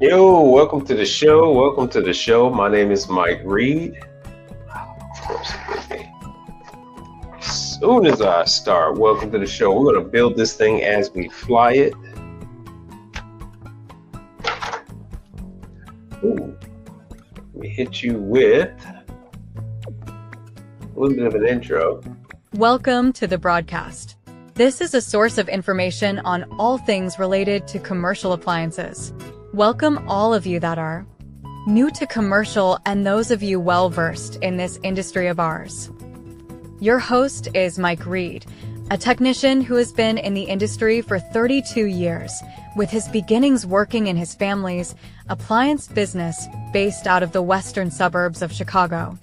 Yo, welcome to the show. Welcome to the show. My name is Mike Reed. Of course, with me. As soon as I start, welcome to the show. We're going to build this thing as we fly it. Ooh. Let me hit you with a little bit of an intro. Welcome to the broadcast. This is a source of information on all things related to commercial appliances. Welcome all of you that are new to commercial and those of you well-versed in this industry of ours. Your host is Mike Reed, a technician who has been in the industry for 32 years, with his beginnings working in his family's appliance business based out of the western suburbs of Chicago.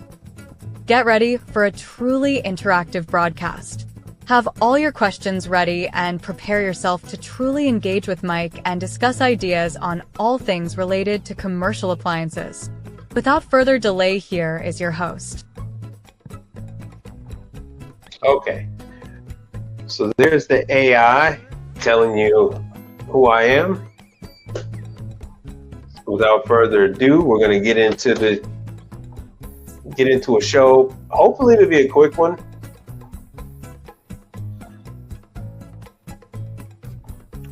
Get ready for a truly interactive broadcast. Have all your questions ready and prepare yourself to truly engage with Mike and discuss ideas on all things related to commercial appliances. Without further delay, here is your host. Okay, so there's the AI telling you who I am. Without further ado, we're going to get into a show. Hopefully it'll be a quick one.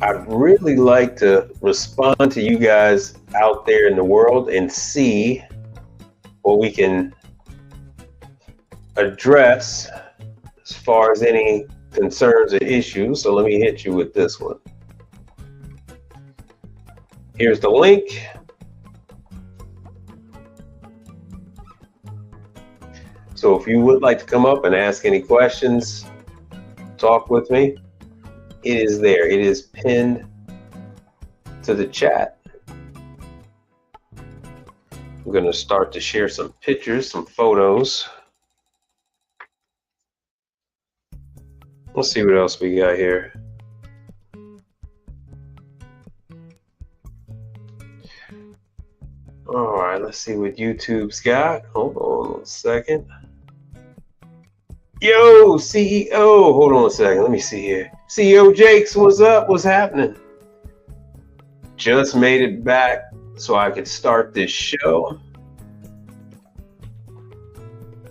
I'd really like to respond to you guys out there in the world and see what we can address as far as any concerns or issues. So let me hit you with this one. Here's the link. So if you would like to come up and ask any questions, talk with me, it is there. It is pinned to the chat. I'm going to start to share some pictures, some photos. Let's see what else we got here. All right, let's see what YouTube's got. Hold on a second. Yo, CEO. Hold on a second. Let me see here. CEO Jakes, what's up? What's happening? Just made it back so I could start this show.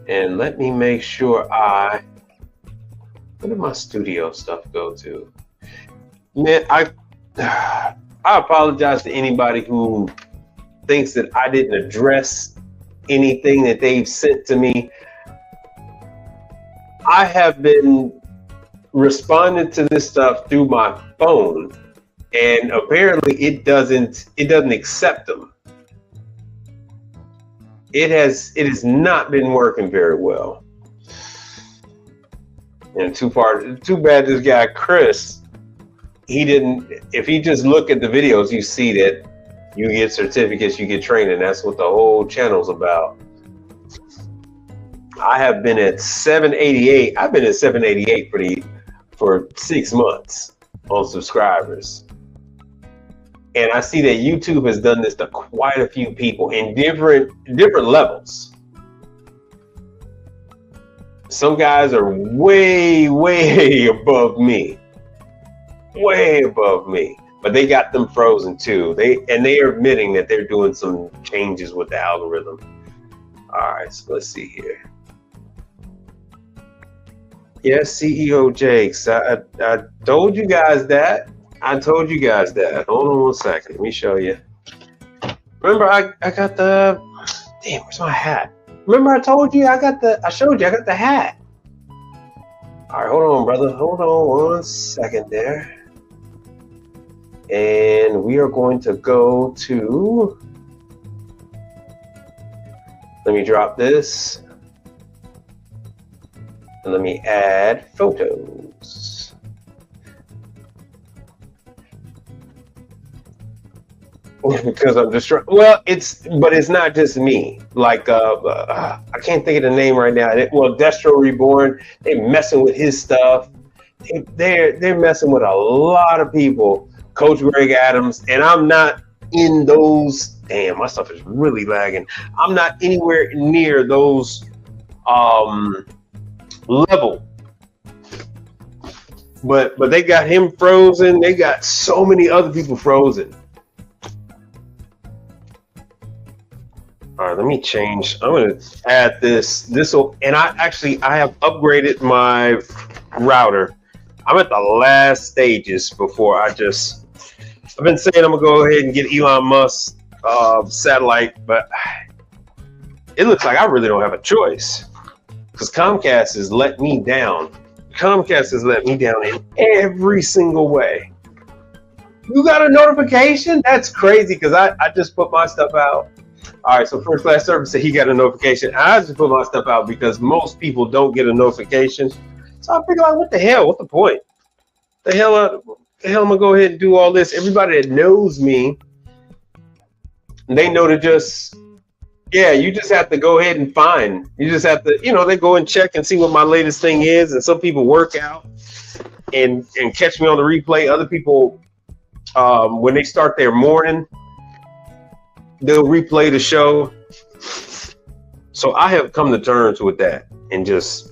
And let me make sure where did my studio stuff go to? Man, I apologize to anybody who thinks that I didn't address anything that they've sent to me. I have been responding to this stuff through my phone, and apparently it doesn't accept them. It has not been working very well. And too bad this guy Chris, if he just look at the videos, you see that you get certificates, you get training. That's what the whole channel's about. I have been at 788. I've been at 788 for 6 months on subscribers. And I see that YouTube has done this to quite a few people in different levels. Some guys are way, way above me. Way above me. But they got them frozen too. They are admitting that they're doing some changes with the algorithm. All right, so let's see here. Yes, CEO Jakes. I told you guys that. Hold on one second. Let me show you. Remember, I got the. Damn, where's my hat? Remember, I showed you I got the hat. All right, hold on, brother. Hold on one second there. And we are going to go to. Let me drop this. And let me add photos. Because I'm distracted. Well, it's not just me. Like I can't think of the name right now. Destro Reborn. They're messing with his stuff. They're messing with a lot of people. Coach Greg Adams, and I'm not in those. Damn, my stuff is really lagging. I'm not anywhere near those level. But they got him frozen. They got so many other people frozen. All right, let me change. I'm going to add this. This will, and I have upgraded my router. I'm at the last stages before I've been saying I'm going to go ahead and get Elon Musk satellite, but it looks like I really don't have a choice because Comcast has let me down. Comcast has let me down in every single way. You got a notification? That's crazy because I just put my stuff out. All right, so First Class Service said he got a notification. I just put my stuff out because most people don't get a notification. So I figured, like, what the hell? What's the point? The hell am I gonna go ahead and do all this? Everybody that knows me, they know to just, yeah, you just have to go ahead and find. You just have to, they go and check and see what my latest thing is. And some people work out and catch me on the replay. Other people, when they start their morning, they'll replay the show. So I have come to terms with that and just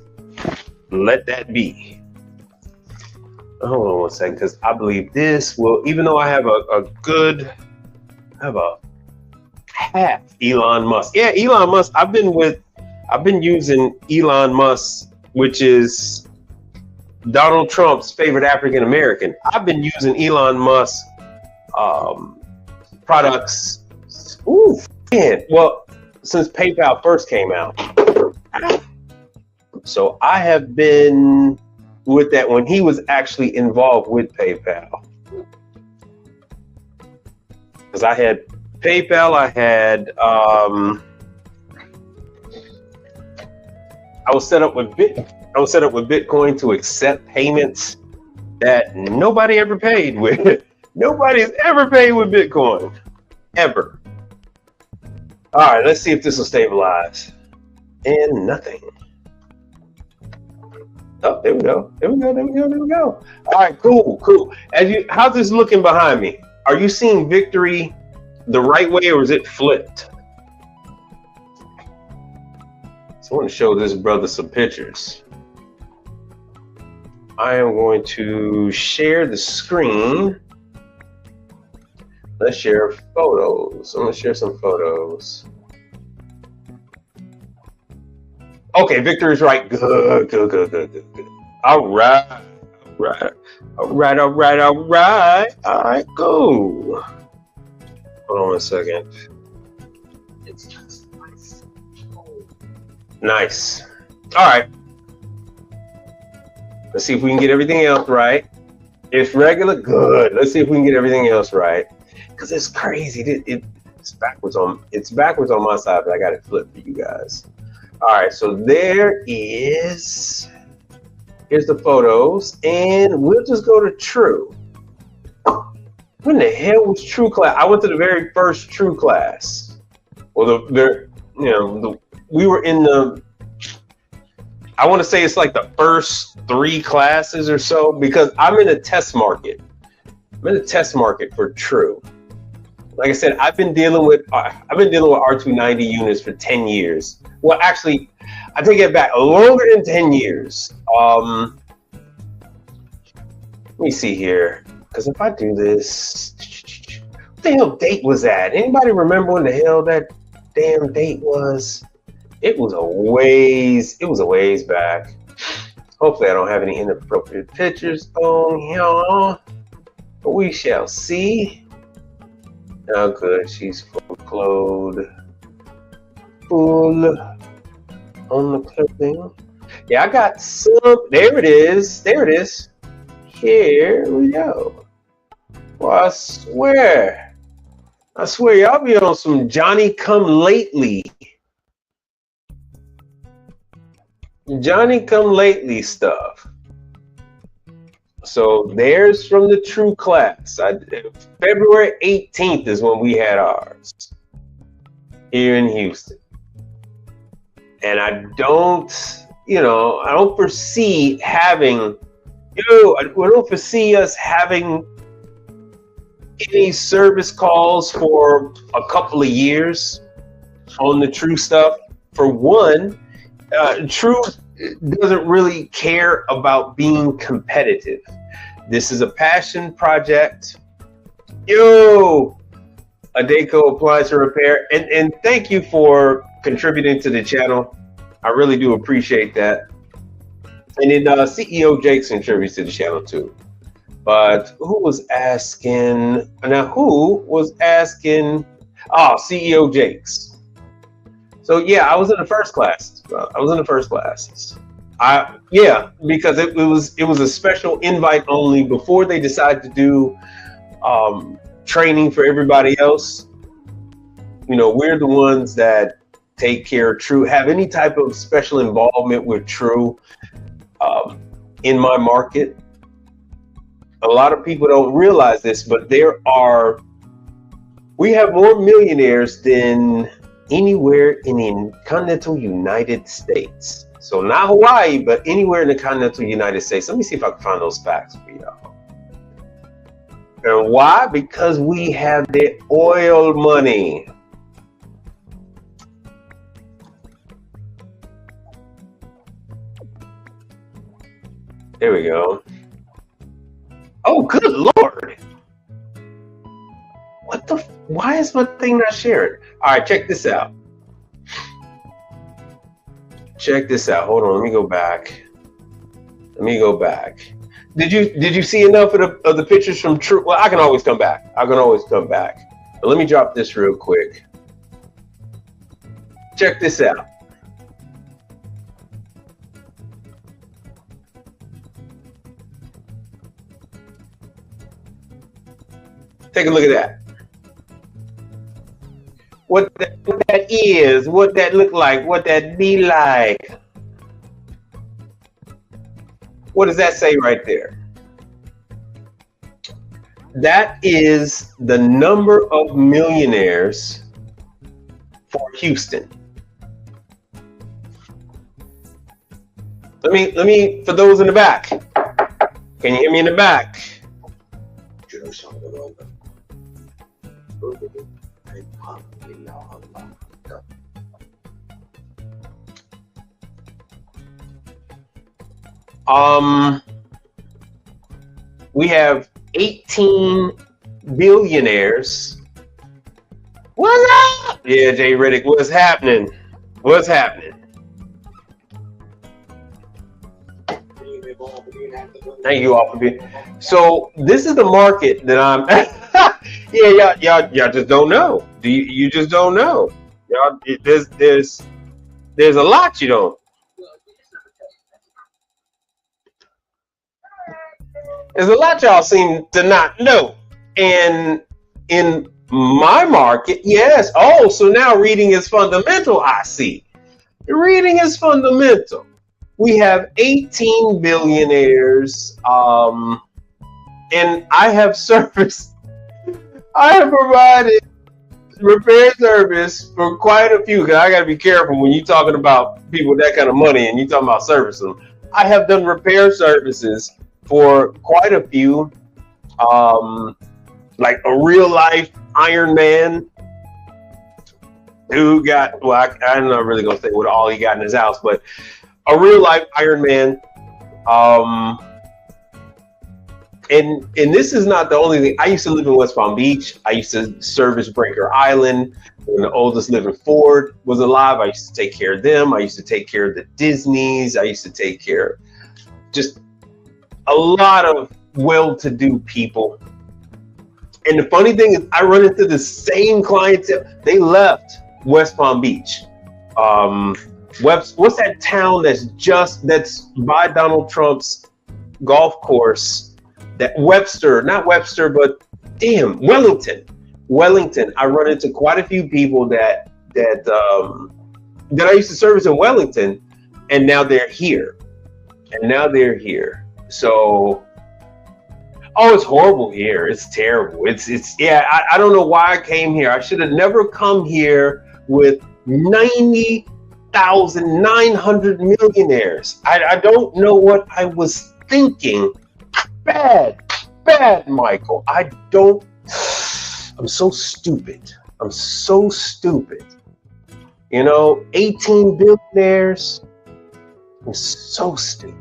let that be. Hold on one second, because I believe this will, even though I have a half Elon Musk. Yeah, Elon Musk. I've been using Elon Musk, which is Donald Trump's favorite African American. I've been using Elon Musk products. Ooh, man. Well, since PayPal first came out. So I have been with that when he was actually involved with PayPal. Because I had PayPal, I was set up with Bitcoin to accept payments that nobody ever paid with. Nobody's ever paid with Bitcoin. Ever. All right, let's see if this will stabilize. And nothing. Oh, there we go. There we go. All right, cool. How's this looking behind me? Are you seeing victory the right way, or is it flipped? So I want to show this brother some pictures. I am going to share the screen. Let's share photos. I'm going to share some photos. Okay, Victor is right. Good. All right. All right, go. Hold on a second. Nice. All right. Let's see if we can get everything else right. It's regular. Good. Let's see if we can get everything else right. Because it's crazy. It's backwards on my side, but I got it flipped for you guys. All right, so here's the photos, and we'll just go to True. When the hell was True class? I went to the very first True class. Well, we were in the, I want to say it's like the first 3 classes or so, because I'm in a test market. I'm in a test market for True. Like I said, I've been dealing with R290 units for 10 years. Well, actually, I take it back, longer than 10 years. Let me see here, because if I do this, what the hell date was that? Anybody remember when the hell that damn date was? It was a ways back. Hopefully I don't have any inappropriate pictures on here, but we shall see. Oh, good. She's full on the clothing. Yeah, I got some. There it is. Here we go. Well, I swear, y'all be on some Johnny Come Lately stuff. So there's from the True class. February 18th is when we had ours here in Houston. And I don't foresee us having any service calls for a couple of years on the True stuff. For one, True doesn't really care about being competitive. This is a passion project. Adeco Appliance and Repair. And thank you for contributing to the channel. I really do appreciate that. And then CEO Jakes contributes to the channel too. But who was asking? Now, who was asking? Oh, CEO Jakes. So yeah, I was in the first class. Yeah, because it was a special invite only before they decided to do training for everybody else. You know, we're the ones that take care of True, have any type of special involvement with True in my market. A lot of people don't realize this, but we have more millionaires than anywhere in the continental United States. So not Hawaii, but anywhere in the continental United States. Let me see if I can find those facts for y'all. And why? Because we have the oil money. There we go. Oh, good Lord. Why is my thing not sharing? All right, check this out. Check this out. Hold on, let me go back. Did you see enough of the pictures from True? Well, I can always come back. But let me drop this real quick. Check this out. Take a look at that. What that is, what that look like, what that be like. What does that say right there? That is the number of millionaires for Houston. Let me for those in the back. Can you hear me in the back? We have 18 billionaires. What's up? Yeah, Jay Riddick, what's happening? Thank you all for being. So this is the market that I'm. Yeah, y'all just don't know. You just don't know. Y'all, there's a lot you don't. There's a lot y'all seem to not know. And in my market, yes. Oh, so now reading is fundamental. I see. Reading is fundamental. We have 18 billionaires, and I have provided repair service for quite a few, because I got to be careful when you're talking about people with that kind of money and you're talking about servicing them. I have done repair services for quite a few, like a real life Iron Man who got, well, I'm not really going to say what all he got in his house, but a real life Iron Man. And this is not the only thing. I used to live in West Palm Beach. I used to service Breaker Island. When the oldest living Ford was alive, I used to take care of them. I used to take care of the Disneys. I used to take care of just a lot of well-to-do people. And the funny thing is, I run into the same clientele. They left West Palm Beach. What's that town that's by Donald Trump's golf course? That Wellington. I run into quite a few people that I used to service in Wellington, and now they're here. So, oh, it's horrible here. It's terrible. I don't know why I came here. I should have never come here with 90,900 millionaires. I don't know what I was thinking. Bad, Michael. I'm so stupid. You know, 18 billionaires. I'm so stupid.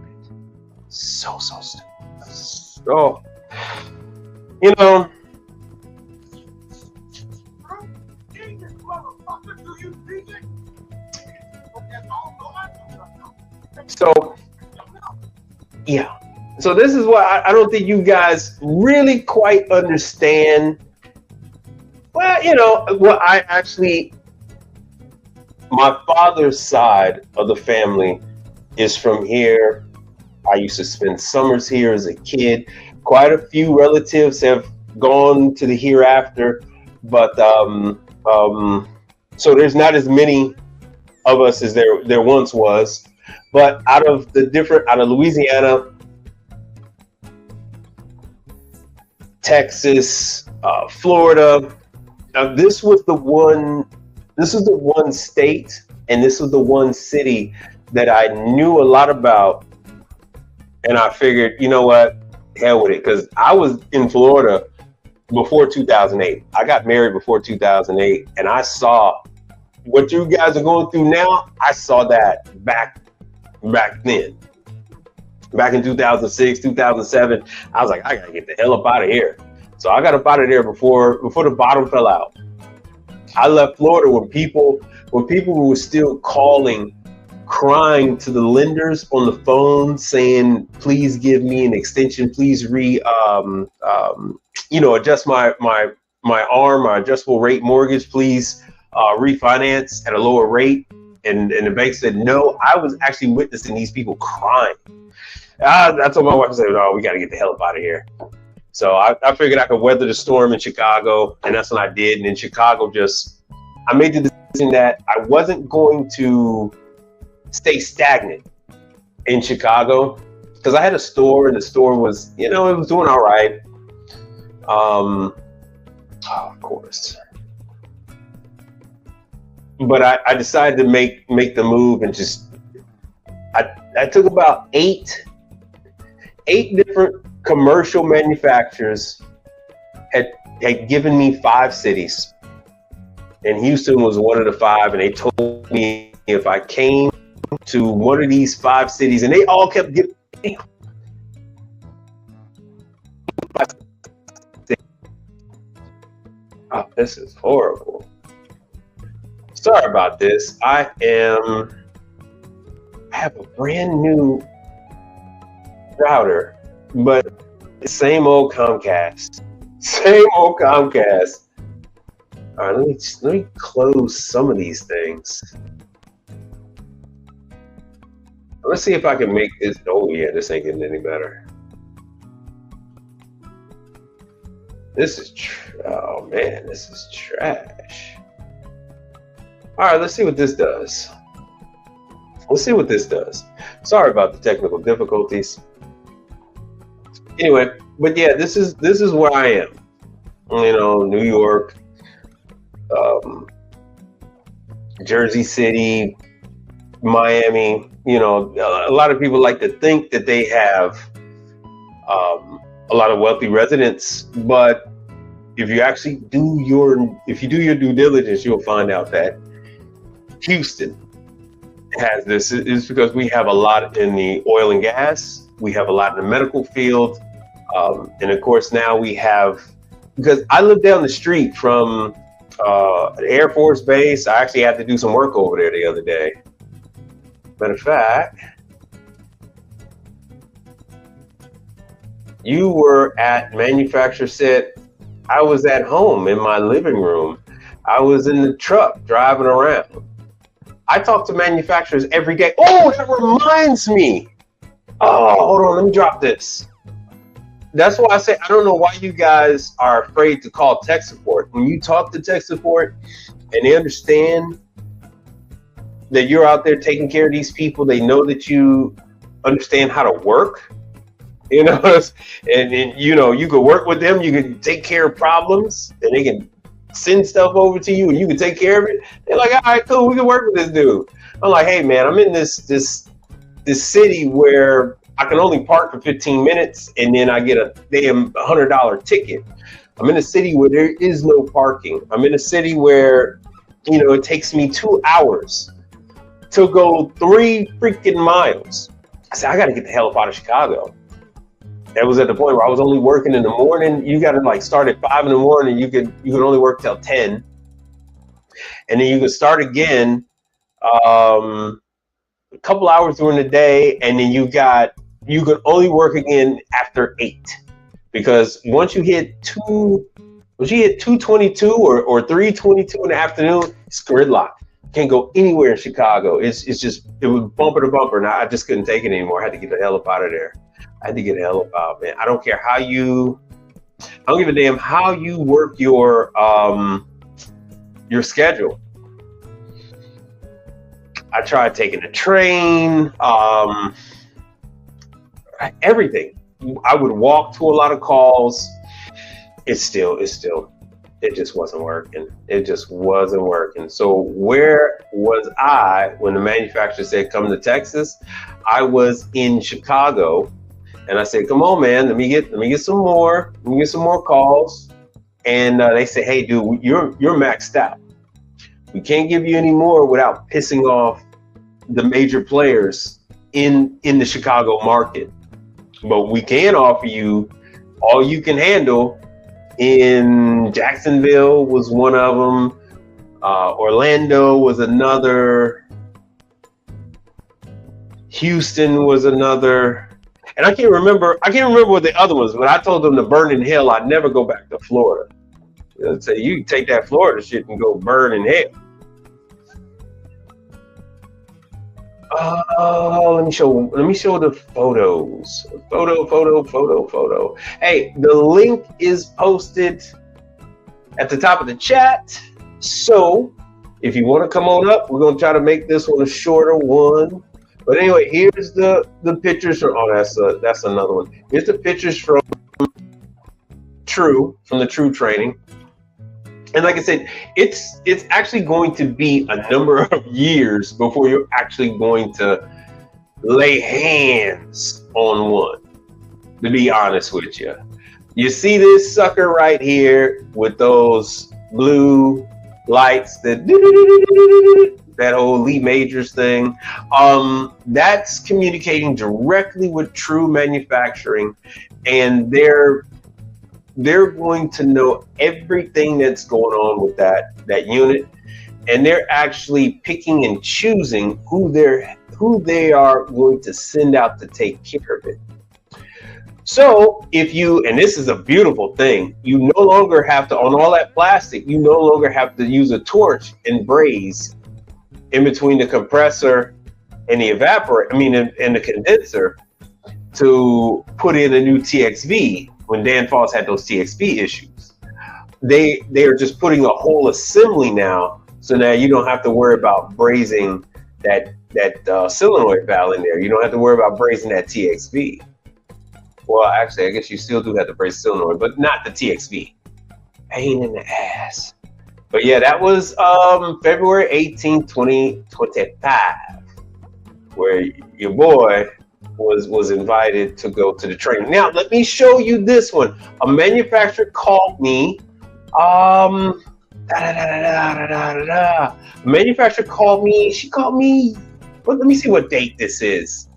So stupid. So, you know, So yeah. So this is what I don't think you guys really quite understand. Well, what I actually, my father's side of the family is from here. I used to spend summers here as a kid. Quite a few relatives have gone to the hereafter, but so there's not as many of us as there once was. But out of Louisiana, Texas, Florida. Now this was the one state, and this was the one city that I knew a lot about, and I figured, you know what, hell with it, because I was in Florida before 2008. I got married before 2008, and I saw what you guys are going through now. I saw that back then. Back in 2006, 2007, I was like, I gotta get the hell up out of here. So I got up out of there before the bottom fell out. I left Florida when people were still calling, crying to the lenders on the phone, saying, "Please give me an extension. Please adjust my adjustable rate mortgage. Please refinance at a lower rate." And the bank said no. I was actually witnessing these people crying. I told my wife, I said, "No, we got to get the hell up out of here." So I figured I could weather the storm in Chicago, and that's what I did. And in Chicago, I made the decision that I wasn't going to stay stagnant in Chicago, because I had a store, and the store was, it was doing all right. Of course. But I decided to make the move, and I took about eight different commercial manufacturers had given me 5 cities, and Houston was one of the 5, and they told me if I came to one of these 5 cities, and they all kept giving me oh, this is horrible. Sorry about this. I have a brand new router, but same old Comcast. Same old Comcast. All right, let me close some of these things. Let's see if I can make this. Oh yeah, this ain't getting any better. Oh man, this is trash. All right, let's see what this does. Sorry about the technical difficulties. Anyway, but yeah, this is where I am. New York, Jersey City, Miami. A lot of people like to think that they have a lot of wealthy residents, but if you actually do your due diligence, you'll find out that Houston has this. Is because we have a lot in the oil and gas, we have a lot in the medical field, and of course now we have, because I live down the street from an Air Force base. I actually had to do some work over there the other day. Matter of fact, you were at manufacturer set. I was at home in my living room. I was in the truck driving around. I talk to manufacturers every day. Oh, that reminds me. Oh, hold on, let me drop this. That's why I say I don't know why you guys are afraid to call tech support. When you talk to tech support and they understand that you're out there taking care of these people, they know that you understand how to work, and you can work with them, you can take care of problems, and they can send stuff over to you and you can take care of it. They're like, all right, cool, we can work with this dude. I'm like, hey man, I'm in this city where I can only park for 15 minutes and then I get a damn $100 ticket. I'm in a city where there is no parking. I'm in a city where, it takes me 2 hours to go 3 freaking miles. I said, I got to get the hell up out of Chicago. That was at the point where I was only working in the morning. You got to start at 5 in the morning. You could only work till 10, and then you could start again. a couple hours during the day, and then you can only work again after 8, because once you hit 222 or 322 in the afternoon, it's gridlock. Can't go anywhere in Chicago. It was bumper to bumper, and I just couldn't take it anymore. I had to get the hell up out of there. I had to get the hell up out, man. I don't care I don't give a damn how you work your schedule. I tried taking the train, everything. I would walk to a lot of calls. It just wasn't working. It just wasn't working. So where was I when the manufacturer said, come to Texas? I was in Chicago, and I said, come on, man, let me get some more. Let me get some more calls. And they say, hey, dude, you're maxed out. We can't give you any more without pissing off the major players in the Chicago market. But we can offer you all you can handle. In Jacksonville was one of them. Orlando was another. Houston was another. And I can't remember what the other ones, but I told them to burn in hell. I'd never go back to Florida. I'd say, you can take that Florida shit and go burn in hell. Let me show the photos. Photo. Hey, the link is posted at the top of the chat. So if you want to come on up, we're gonna try to make this one a shorter one. But anyway, here's the pictures from. Oh, that's another one. Here's the pictures from the True training. And like I said, it's actually going to be a number of years before you're actually going to lay hands on one, to be honest with you. You see this sucker right here with those blue lights, that whole Lee Majors thing. That's communicating directly with True Manufacturing, and they're going to know everything that's going on with that unit, and they're actually picking and choosing who they are going to send out to take care of it. So and this is a beautiful thing, you no longer have to, on all that plastic, you no longer have to use a torch and braze in between the compressor and the and the condenser to put in a new TXV. When Danfoss had those TXV issues, they are just putting a whole assembly now. So now you don't have to worry about brazing that solenoid valve in there. You don't have to worry about brazing that TXV. Well, actually, I guess you still do have to braze solenoid, but not the TXV. Pain in the ass. But yeah, that was February 18th, 2025, where your boy was invited to go to the training. Now, let me show you this one. A manufacturer called me. A manufacturer called me. She called me. Well, let me see what date this is.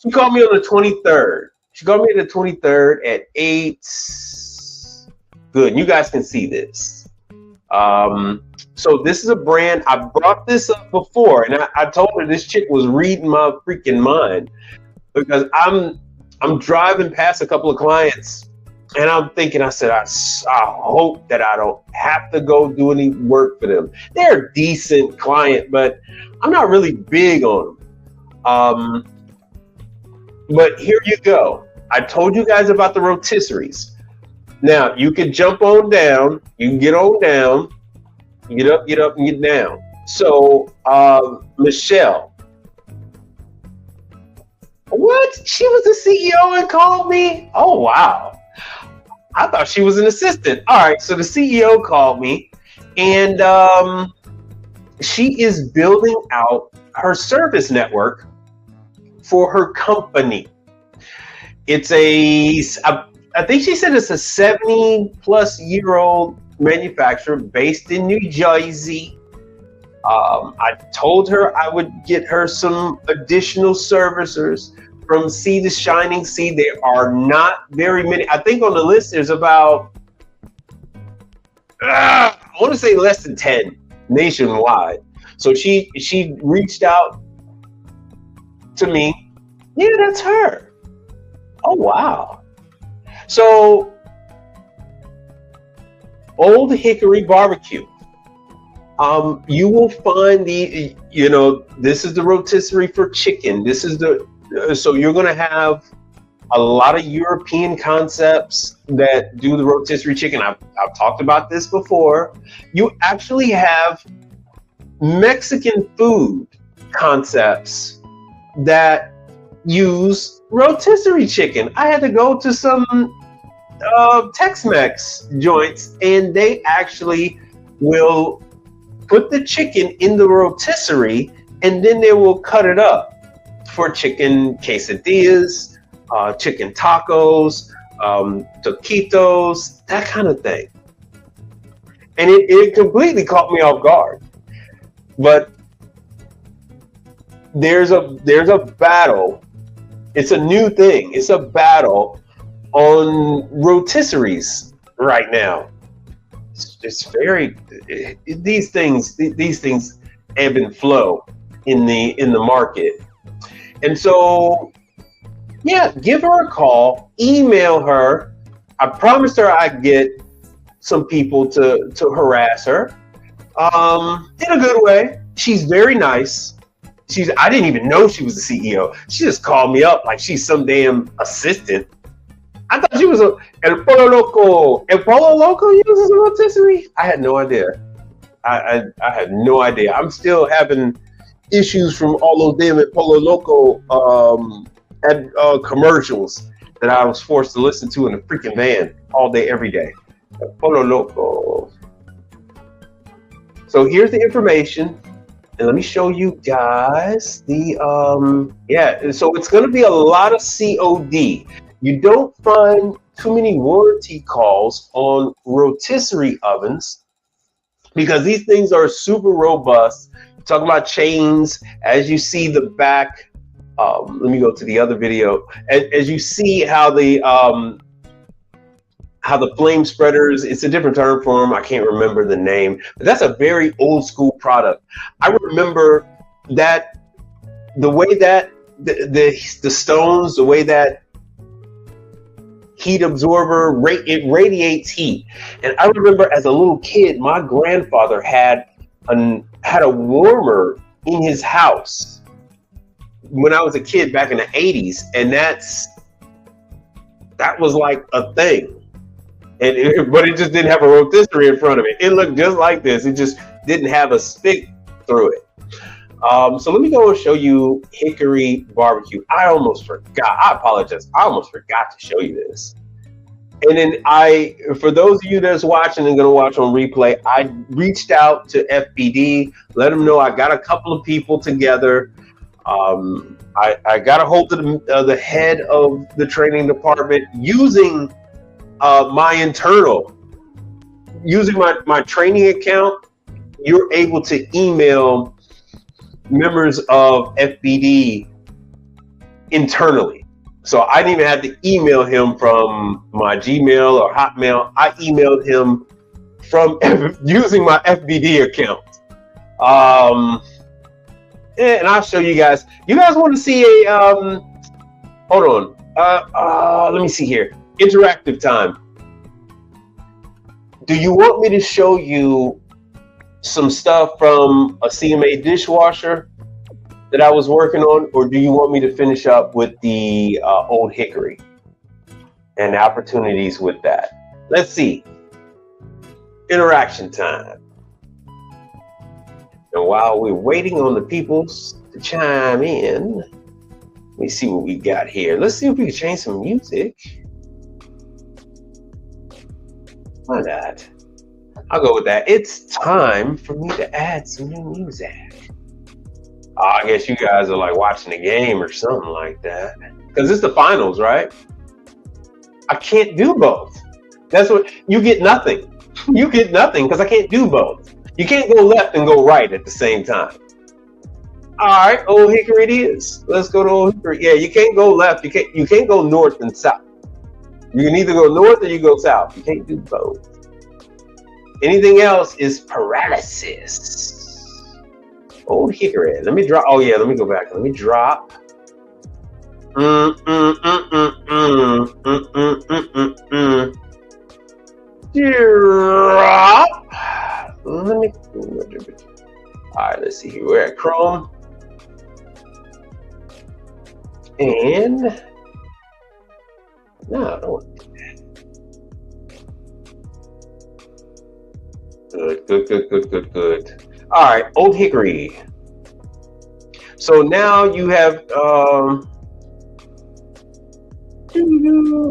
She called me on the 23rd. She called me on the 23rd at 8. Good. You guys can see this. So this is a brand. I brought this up before, and I told her this chick was reading my freaking mind. Because I'm driving past a couple of clients, and I'm thinking, I said, I hope that I don't have to go do any work for them. They're a decent client, but I'm not really big on them. But here you go. I told you guys about the rotisseries. Now, you can jump on down. You can get on down. Get up, and get down. So, Michelle. What? She was the CEO and called me? Oh, wow. I thought she was an assistant. All right, so the CEO called me, and she is building out her service network for her company. It's I think she said it's a 70-plus-year-old manufacturer based in New Jersey. I told her I would get her some additional servicers from Sea to Shining Sea. There are not very many. I think on the list there's about, I want to say less than 10 nationwide. So she reached out to me, yeah, that's her. Oh, wow. So, Old Hickory Barbecue. You will find this is the rotisserie for chicken. This is so you're going to have a lot of European concepts that do the rotisserie chicken. I've talked about this before. You actually have Mexican food concepts that use rotisserie chicken. I had to go to some Tex-Mex joints, and they actually will put the chicken in the rotisserie, and then they will cut it up for chicken quesadillas, chicken tacos, taquitos, that kind of thing. And it completely caught me off guard. But there's a battle. It's a new thing. It's a battle on rotisseries right now. It's very these things ebb and flow in the market. And so, yeah, give her a call, email her. I promised her I'd get some people to harass her in a good way. She's very nice. I didn't even know she was the CEO. She just called me up like she's some damn assistant. I thought she was El Polo Loco. El Polo Loco uses a rotisserie? I had no idea. I had no idea. I'm still having issues from all those damn El Polo Loco commercials that I was forced to listen to in a freaking van all day, every day. El Polo Loco. So here's the information. And let me show you guys the, so it's going to be a lot of COD. You don't find too many warranty calls on rotisserie ovens because these things are super robust. Talking about chains, as you see the back, let me go to the other video. As you see how the flame spreaders, it's a different term for them. I can't remember the name, but that's a very old school product. I remember that the way that the stones, the way that heat absorber, it radiates heat. And I remember as a little kid, my grandfather had a warmer in his house when I was a kid back in the 80s, and that was like a thing. But it just didn't have a rotisserie in front of it. It looked just like this. It just didn't have a stick through it. So let me go and show you Hickory Barbecue. I almost forgot. I apologize. I almost forgot to show you this. And then for those of you that's watching and going to watch on replay, I reached out to FBD, let them know I got a couple of people together. I got a hold of the head of the training department using using my training account. You're able to email members of FBD internally. So I didn't even have to email him from my Gmail or Hotmail. I emailed him from using my FBD account. And I'll show you guys. You guys want to see a hold on. Let me see here. Interactive time. Do you want me to show you some stuff from a CMA dishwasher that I was working on, or do you want me to finish up with the Old Hickory and the opportunities with that? Let's see. Interaction time. And while we're waiting on the people to chime in, let me see what we got here. Let's see if we can change some music. Why not? I'll go with that. It's time for me to add some new music. I guess you guys are like watching the game or something like that. Because it's the finals, right? I can't do both. That's what you get nothing. You get nothing because I can't do both. You can't go left and go right at the same time. All right, Old Hickory it is. Let's go to Old Hickory. Yeah, you can't go left. You can't go north and south. You can either go north or you go south. You can't do both. Anything else is paralysis. Old Hickory. Let me drop. Oh yeah, let me go back. Let me drop Mm, mm, mm, mm, mm, mm, mm, mm, mm, mm. Drop. Let me. All right, let's see here. We're at Chrome, and no, I don't want to do that. Good. All right, Old Hickory. So now you have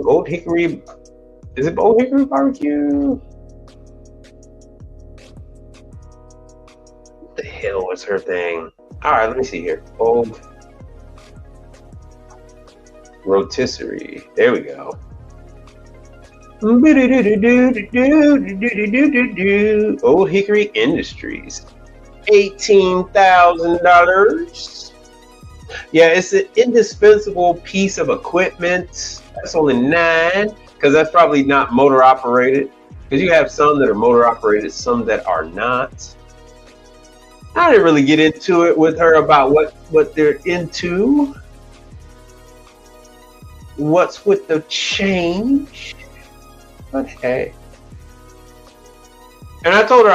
Old Hickory. Is it Old Hickory Barbecue? What the hell was her thing? All right, let me see here. Old Rotisserie. There we go. Old Hickory Industries. $18,000. Yeah, it's an indispensable piece of equipment. That's only 9, because that's probably not motor operated. Because you have some that are motor operated, some that are not. I didn't really get into it with her about what they're into. What's with the change? But hey. And I told her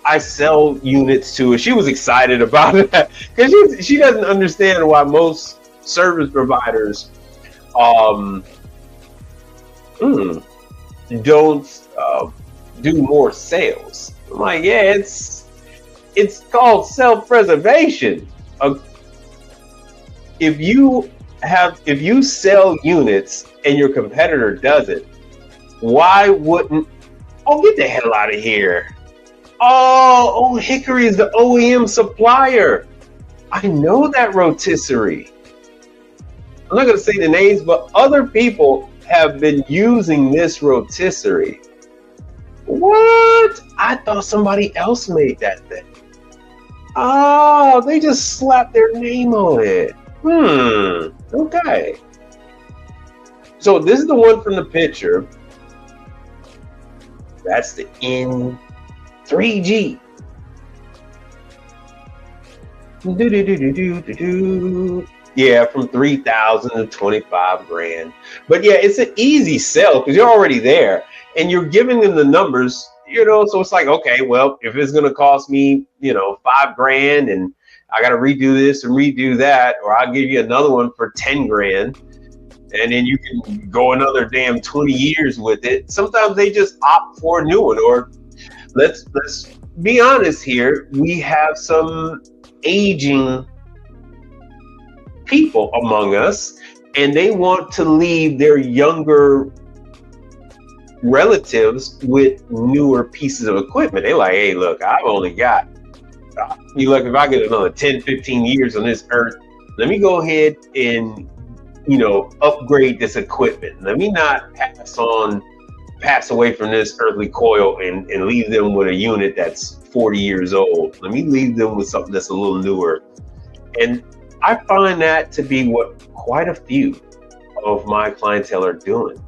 I sell units to her. She was excited about it because she doesn't understand why most service providers don't do more sales. I'm like, yeah, it's called self-preservation. If you sell units and your competitor doesn't, why wouldn't? Oh, get the hell out of here. Oh, Old Hickory is the OEM supplier. I know that rotisserie. I'm not going to say the names, but other people have been using this rotisserie. What? I thought somebody else made that thing. Oh, they just slapped their name on it. Okay. So this is the one from the picture. That's the N3G. Yeah, from 3,000 to 25 grand. But yeah, it's an easy sell because you're already there and you're giving them the numbers, so it's like, okay, well, if it's going to cost me, 5 grand and I got to redo this and redo that, or I'll give you another one for 10 grand. And then you can go another damn 20 years with it. Sometimes they just opt for a new one. Or let's be honest here. We have some aging people among us, and they want to leave their younger relatives with newer pieces of equipment. They're like, hey, look, I've only got, if I get another 10, 15 years on this earth, let me go ahead and upgrade this equipment. Let me not pass away from this earthly coil and leave them with a unit that's 40 years old. Let me leave them with something that's a little newer. And I find that to be what quite a few of my clientele are doing.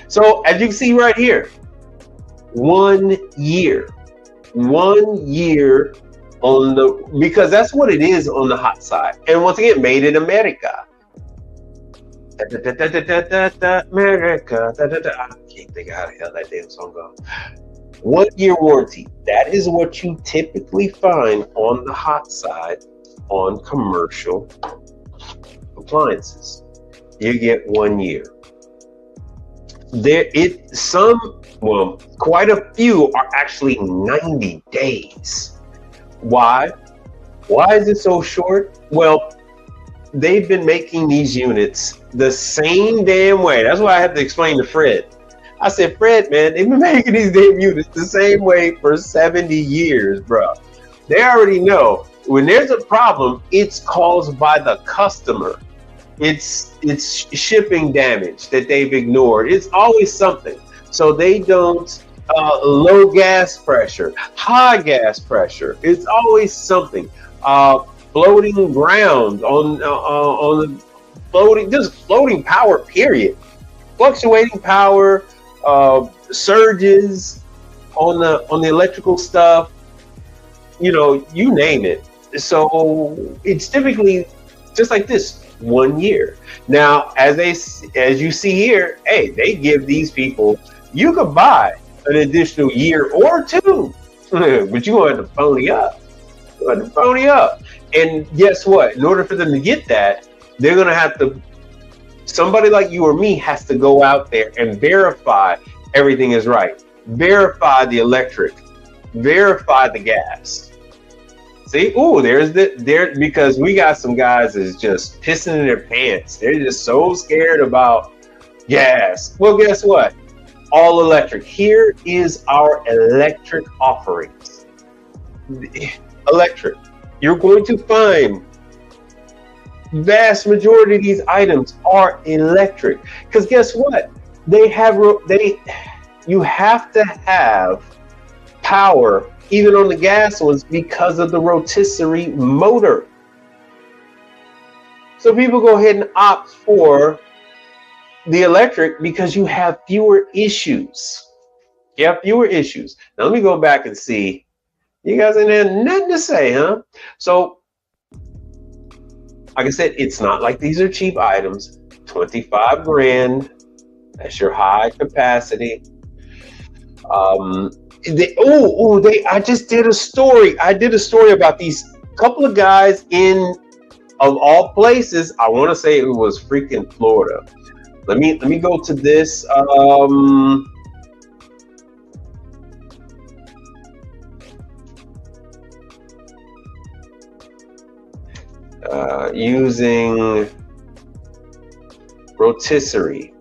So as you can see right here, 1 year because that's what it is on the hot side. And once again, made in America. America. I can't think of how the hell that damn song goes. 1 year warranty. That is what you typically find on the hot side on commercial appliances. You get 1 year. Quite a few are actually 90 days. Why? Why is it so short? Well, they've been making these units the same damn way. That's why I have to explain to Fred. I said, Fred, man, they've been making these damn units the same way for 70 years, bro. They already know when there's a problem, it's caused by the customer. It's shipping damage that they've ignored. It's always something. So they don't low gas pressure, high gas pressure. It's always something. Floating ground on the floating power, period. Fluctuating power, surges on the electrical stuff, you name it. So it's typically just like this, 1 year. Now, as you see here, hey, they give these people, you could buy an additional year or two, but you want to pony up. You want to pony up. And guess what? In order for them to get that, they're going to have to, somebody like you or me has to go out there and verify everything is right. Verify the electric. Verify the gas. See, because we got some guys that's just pissing in their pants. They're just so scared about gas. Well, guess what? All electric. Here is our electric offerings. Electric. You're going to find vast majority of these items are electric. Because guess what? You have to have power even on the gas ones because of the rotisserie motor. So people go ahead and opt for the electric because you have fewer issues. You have fewer issues. Now let me go back and see. You guys ain't had nothing to say, huh? So, like I said, it's not like these are cheap items. 25 grand. That's your high capacity. I just did a story. I did a story about these couple of guys of all places. I want to say it was freaking Florida. Let me go to this. Using rotisserie.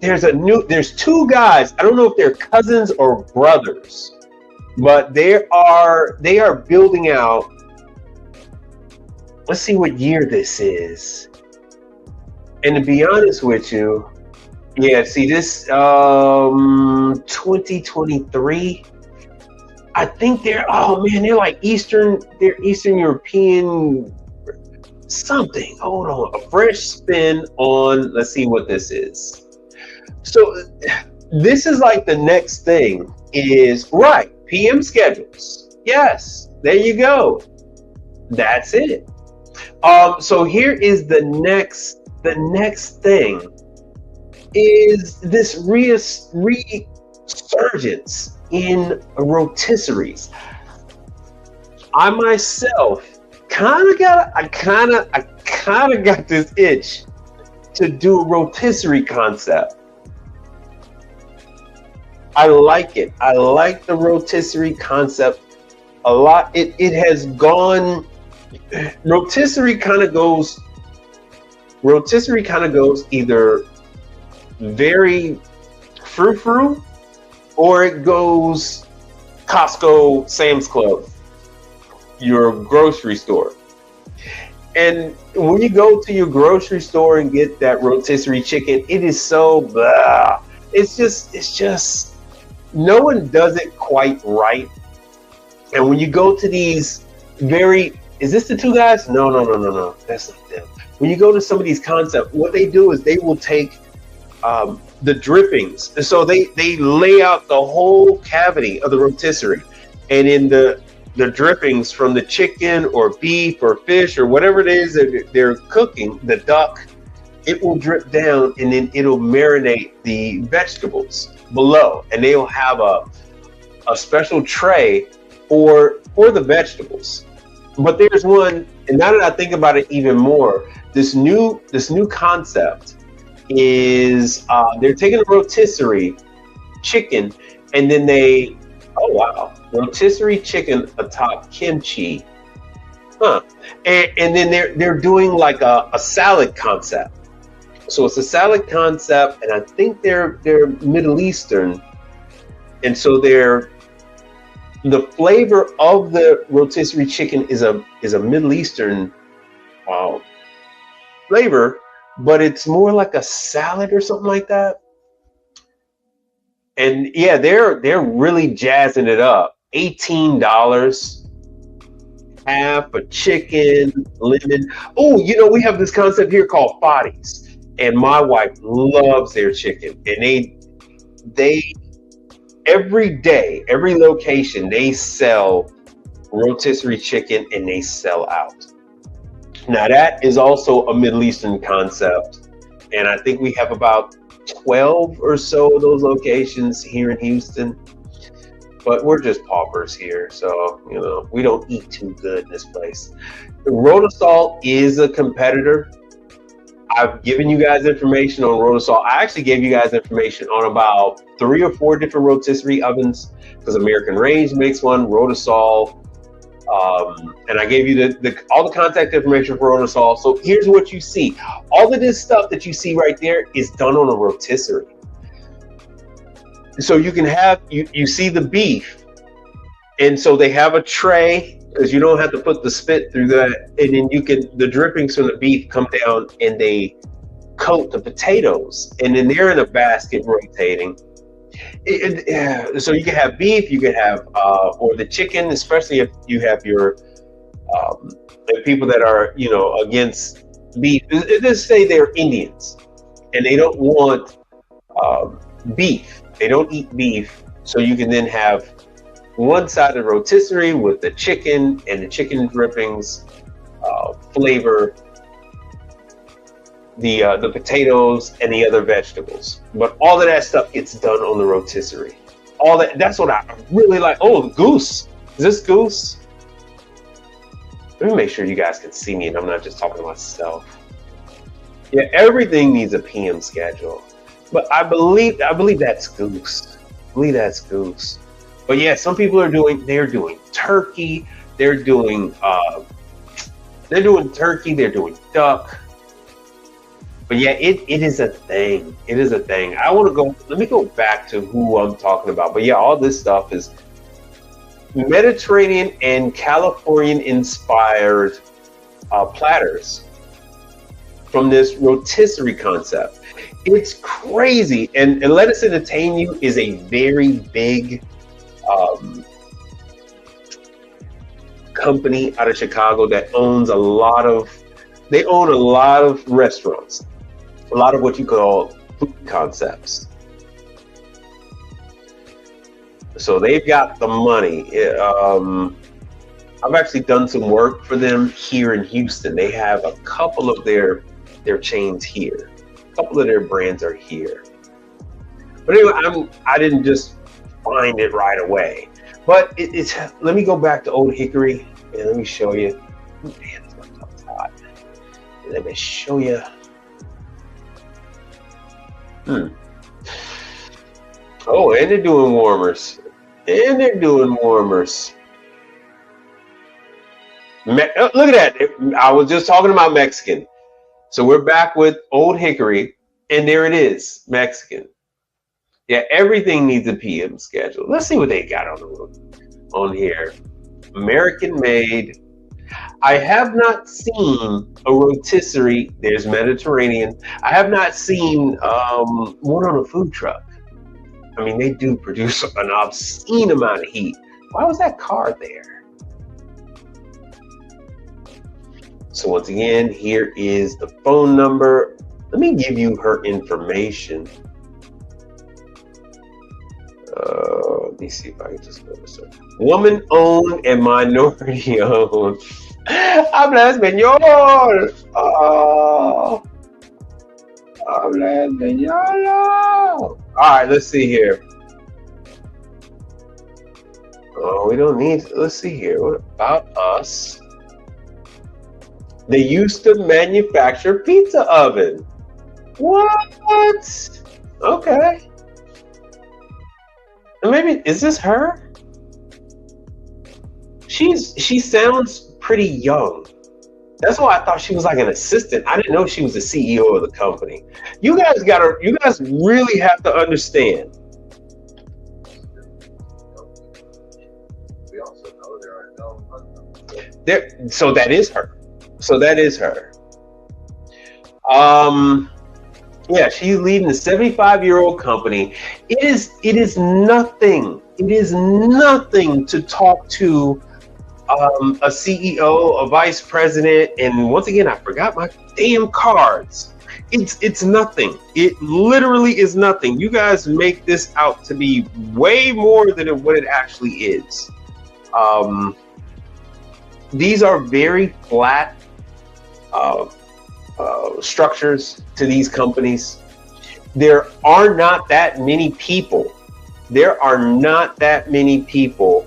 There's two guys. I don't know if they're cousins or brothers, but they are building out. Let's see what year this is. And to be honest with you, yeah, see this 2023. I think they're like Eastern European something. Hold on, a fresh spin on. Let's see what this is. So this is like the next thing is right. PM schedules. Yes, there you go. That's it. So here is the next thing is this resurgence in rotisseries. I myself kind of got this itch to do a rotisserie concept. I like it. I like the rotisserie concept a lot. It has gone. Rotisserie kind of goes either very frou-frou or it goes Costco, Sam's Club, your grocery store. And when you go to your grocery store and get that rotisserie chicken, it is so blah. It's just no one does it quite right. And when you go to these is this the two guys? No. That's not them. When you go to some of these concepts, what they do is they will take the drippings. And so they lay out the whole cavity of the rotisserie. And in the drippings from the chicken or beef or fish or whatever it is that they're cooking, the duck, it will drip down and then it'll marinate the vegetables below. And they'll have a special tray for the vegetables. But there's one, and now that I think about it even more, this new concept is they're taking a rotisserie chicken and then rotisserie chicken atop kimchi, and then they're doing like a salad concept. So it's a salad concept, and I think they're Middle Eastern, and so the flavor of the rotisserie chicken is a Middle Eastern flavor, but it's more like a salad or something like that. And yeah, they're really jazzing it up. $18, half a chicken, lemon. Oh, we have this concept here called Fadi's, and my wife loves their chicken, and they every day, every location, they sell rotisserie chicken and they sell out. Now that is also a Middle Eastern concept, and I think we have about 12 or so of those locations here in Houston. But we're just paupers here, so we don't eat too good in this place. Rotosol is a competitor. I've given you guys information on Rotosol. I actually gave you guys information on about 3 or 4 different rotisserie ovens, because American Range makes one, Rotosol, and I gave you all the contact information for Rotosol. So here's what you see. All of this stuff that you see right there is done on a rotisserie. So you can have, you see the beef, and so they have a tray, because you don't have to put the spit through that, and then the drippings from the beef come down and they coat the potatoes, and then they're in a basket rotating. So you can have beef, you can have or the chicken, especially if you have your people that are against beef. Let's say they're Indians and they don't want beef. They don't eat beef, so you can then have one side of the rotisserie with the chicken and the chicken drippings flavor the potatoes and the other vegetables. But all of that stuff gets done on the rotisserie. That's what I really like. Oh, goose. Is this goose? Let me make sure you guys can see me and I'm not just talking to myself. Yeah, everything needs a PM schedule. But I believe that's goose. I believe that's goose. But yeah, some people they're doing turkey, they're doing turkey, they're doing duck. But yeah, it is a thing. It is a thing. Let me go back to who I'm talking about. But yeah, all this stuff is Mediterranean and Californian inspired platters from this rotisserie concept. It's crazy. And Let Us Entertain You is a very big company out of Chicago that owns a lot of restaurants, a lot of what you call food concepts. So they've got the money. I've actually done some work for them here in Houston. They have a couple of their chains here. A couple of their brands are here. But anyway, I didn't just find it right away. But let me go back to Old Hickory and let me show you. Man, this laptop's hot. Let me show you. Oh, and they're doing warmers. Look at that. I was just talking about Mexican. So we're back with Old Hickory, and there it is, Mexican. Yeah, everything needs a PM schedule. Let's see what they got on here. American made. I have not seen a rotisserie. There's Mediterranean. I have not seen one on a food truck. I mean, they do produce an obscene amount of heat. Why was that car there? So once again, here is the phone number. Let me give you her information. Let me see if I can just go to search. Woman owned and minority owned. Habla español. Oh. Habla español. All right, let's see here. Oh, we don't need. Let's see here. What about us? They used to manufacture pizza oven. What? Okay. Maybe is this her? She sounds pretty young. That's why I thought she was like an assistant. I didn't know she was the CEO of the company. You guys really have to understand. We also know there are no unknowns. So that is her. Yeah, she's leading a 75-year-old company. It is nothing. It is nothing to talk to a CEO, a vice president, and once again, I forgot my damn cards. It's nothing. It literally is nothing. You guys make this out to be way more than what it actually is. These are very flat uh, structures to these companies. There are not that many people. There are not that many people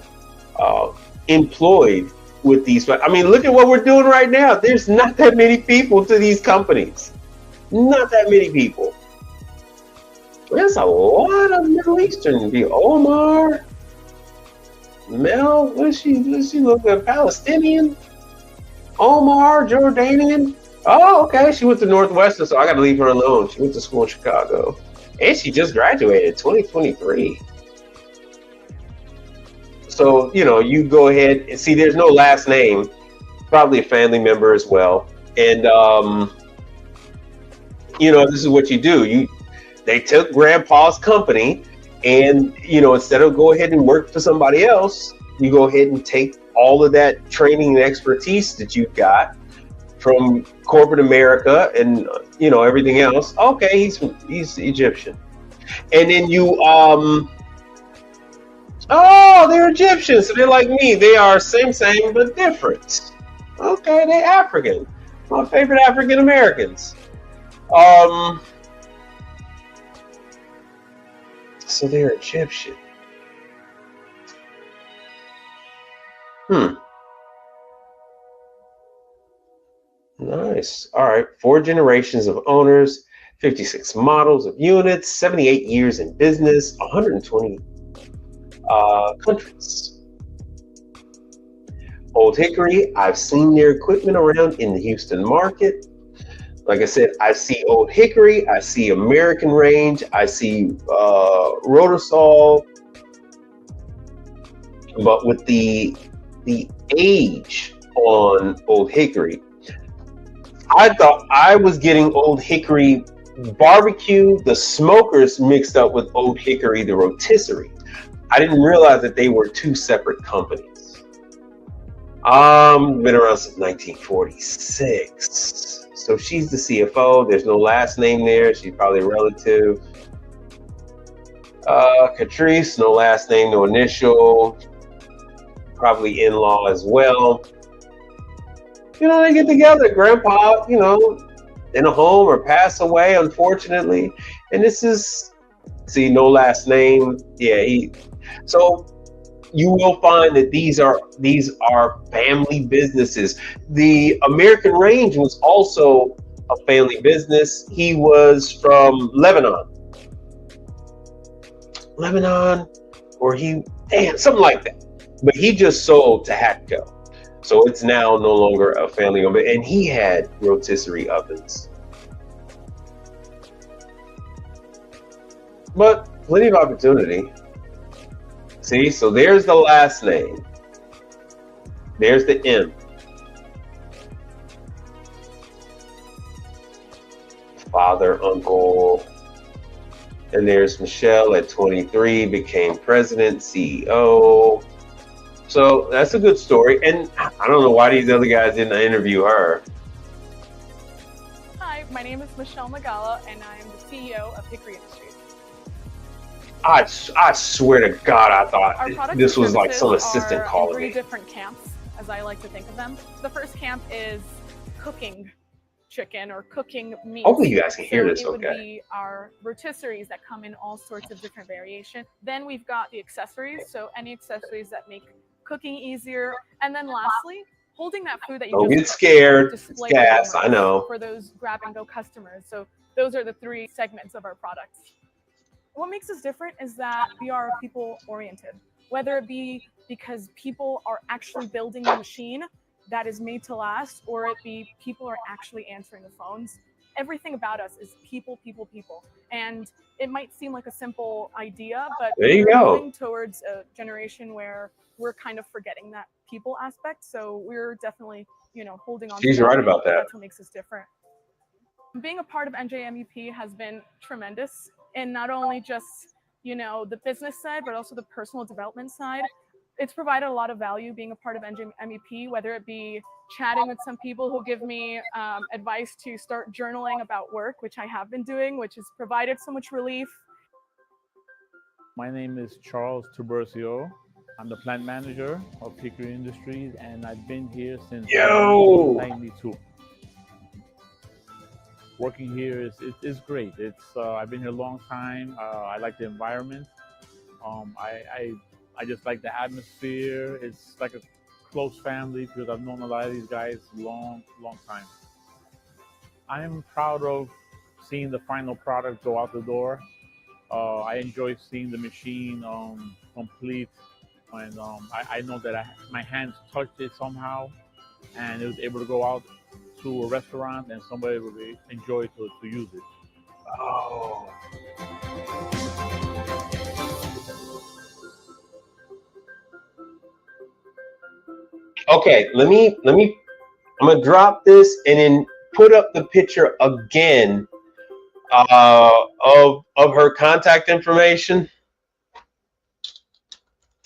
employed with these. I mean, look at what we're doing right now. There's not that many people to these companies. Not that many people. There's a lot of Middle Eastern people. Omar, Mel, what she look like? Palestinian? Omar, Jordanian? Oh, okay. She went to Northwestern, so I got to leave her alone. She went to school in Chicago. And she just graduated 2023. So, you go ahead and see there's no last name, probably a family member as well. And, this is what you do. They took grandpa's company and, instead of go ahead and work for somebody else, you go ahead and take all of that training and expertise that you've got from corporate America and, everything else. Okay, he's Egyptian. And then they're Egyptian, so they're like me. They are same, but different. Okay, they're African. My favorite African Americans. So they're Egyptian. Nice. All right. 4 generations of owners, 56 models of units, 78 years in business, 120 countries. Old Hickory, I've seen their equipment around in the Houston market. Like I said, I see Old Hickory, I see American Range, I see Rotosol. But with the age on Old Hickory, I thought I was getting Old Hickory barbecue, the smokers mixed up with Old Hickory, the rotisserie. I didn't realize that they were 2 separate companies. Been around since 1946. So she's the CFO. There's no last name there. She's probably a relative. Catrice, no last name, no initial. Probably in-law as well. They get together. Grandpa, in a home or pass away, unfortunately. And this is, no last name. Yeah, so you will find that these are family businesses. The American Range was also a family business. He was from Lebanon, or something like that. But he just sold to Hatco. So it's now no longer a family owned, and he had rotisserie ovens. But plenty of opportunity. See, so there's the last name. There's the M. Father, uncle. And there's Michelle at 23, became president, CEO. So that's a good story. And I don't know why these other guys didn't interview her. Hi, my name is Michelle Magala, and I am the CEO of Hickory Industries. I swear to God, I thought this was like some assistant calling me. 3 different camps, as I like to think of them. The first camp is cooking chicken or cooking meat. Hopefully you guys can hear this okay. It would be our rotisseries that come in all sorts of different variations. Then we've got the accessories, so any accessories that make cooking easier. And then lastly, holding that food that you don't get scared. It's gas, I know. For those grab and go customers. So those are the 3 segments of our products. What makes us different is that we are people oriented, whether it be because people are actually building a machine that is made to last, or it be people are actually answering the phones. Everything about us is people. And it might seem like a simple idea, but we're moving towards a generation where we're kind of forgetting that people aspect. So we're definitely, holding on. She's right about that. That's what makes us different. Being a part of NJMEP has been tremendous. And not only just, the business side, but also the personal development side. It's provided a lot of value being a part of NJMEP, whether it be chatting with some people who give me advice to start journaling about work, which I have been doing, which has provided so much relief. My name is Charles Tubercio. I'm the plant manager of Hickory Industries, and I've been here since 1992. working here is great. It's I've been here a long time. I like the environment. I just like the atmosphere. It's like a close family because I've known a lot of these guys long time. I am proud of seeing the final product go out the door. I enjoy seeing the machine complete, and I know that my hands touched it somehow, and it was able to go out to a restaurant and somebody would enjoy to use it. Oh. Okay, I'm gonna drop this and then put up the picture again of her contact information.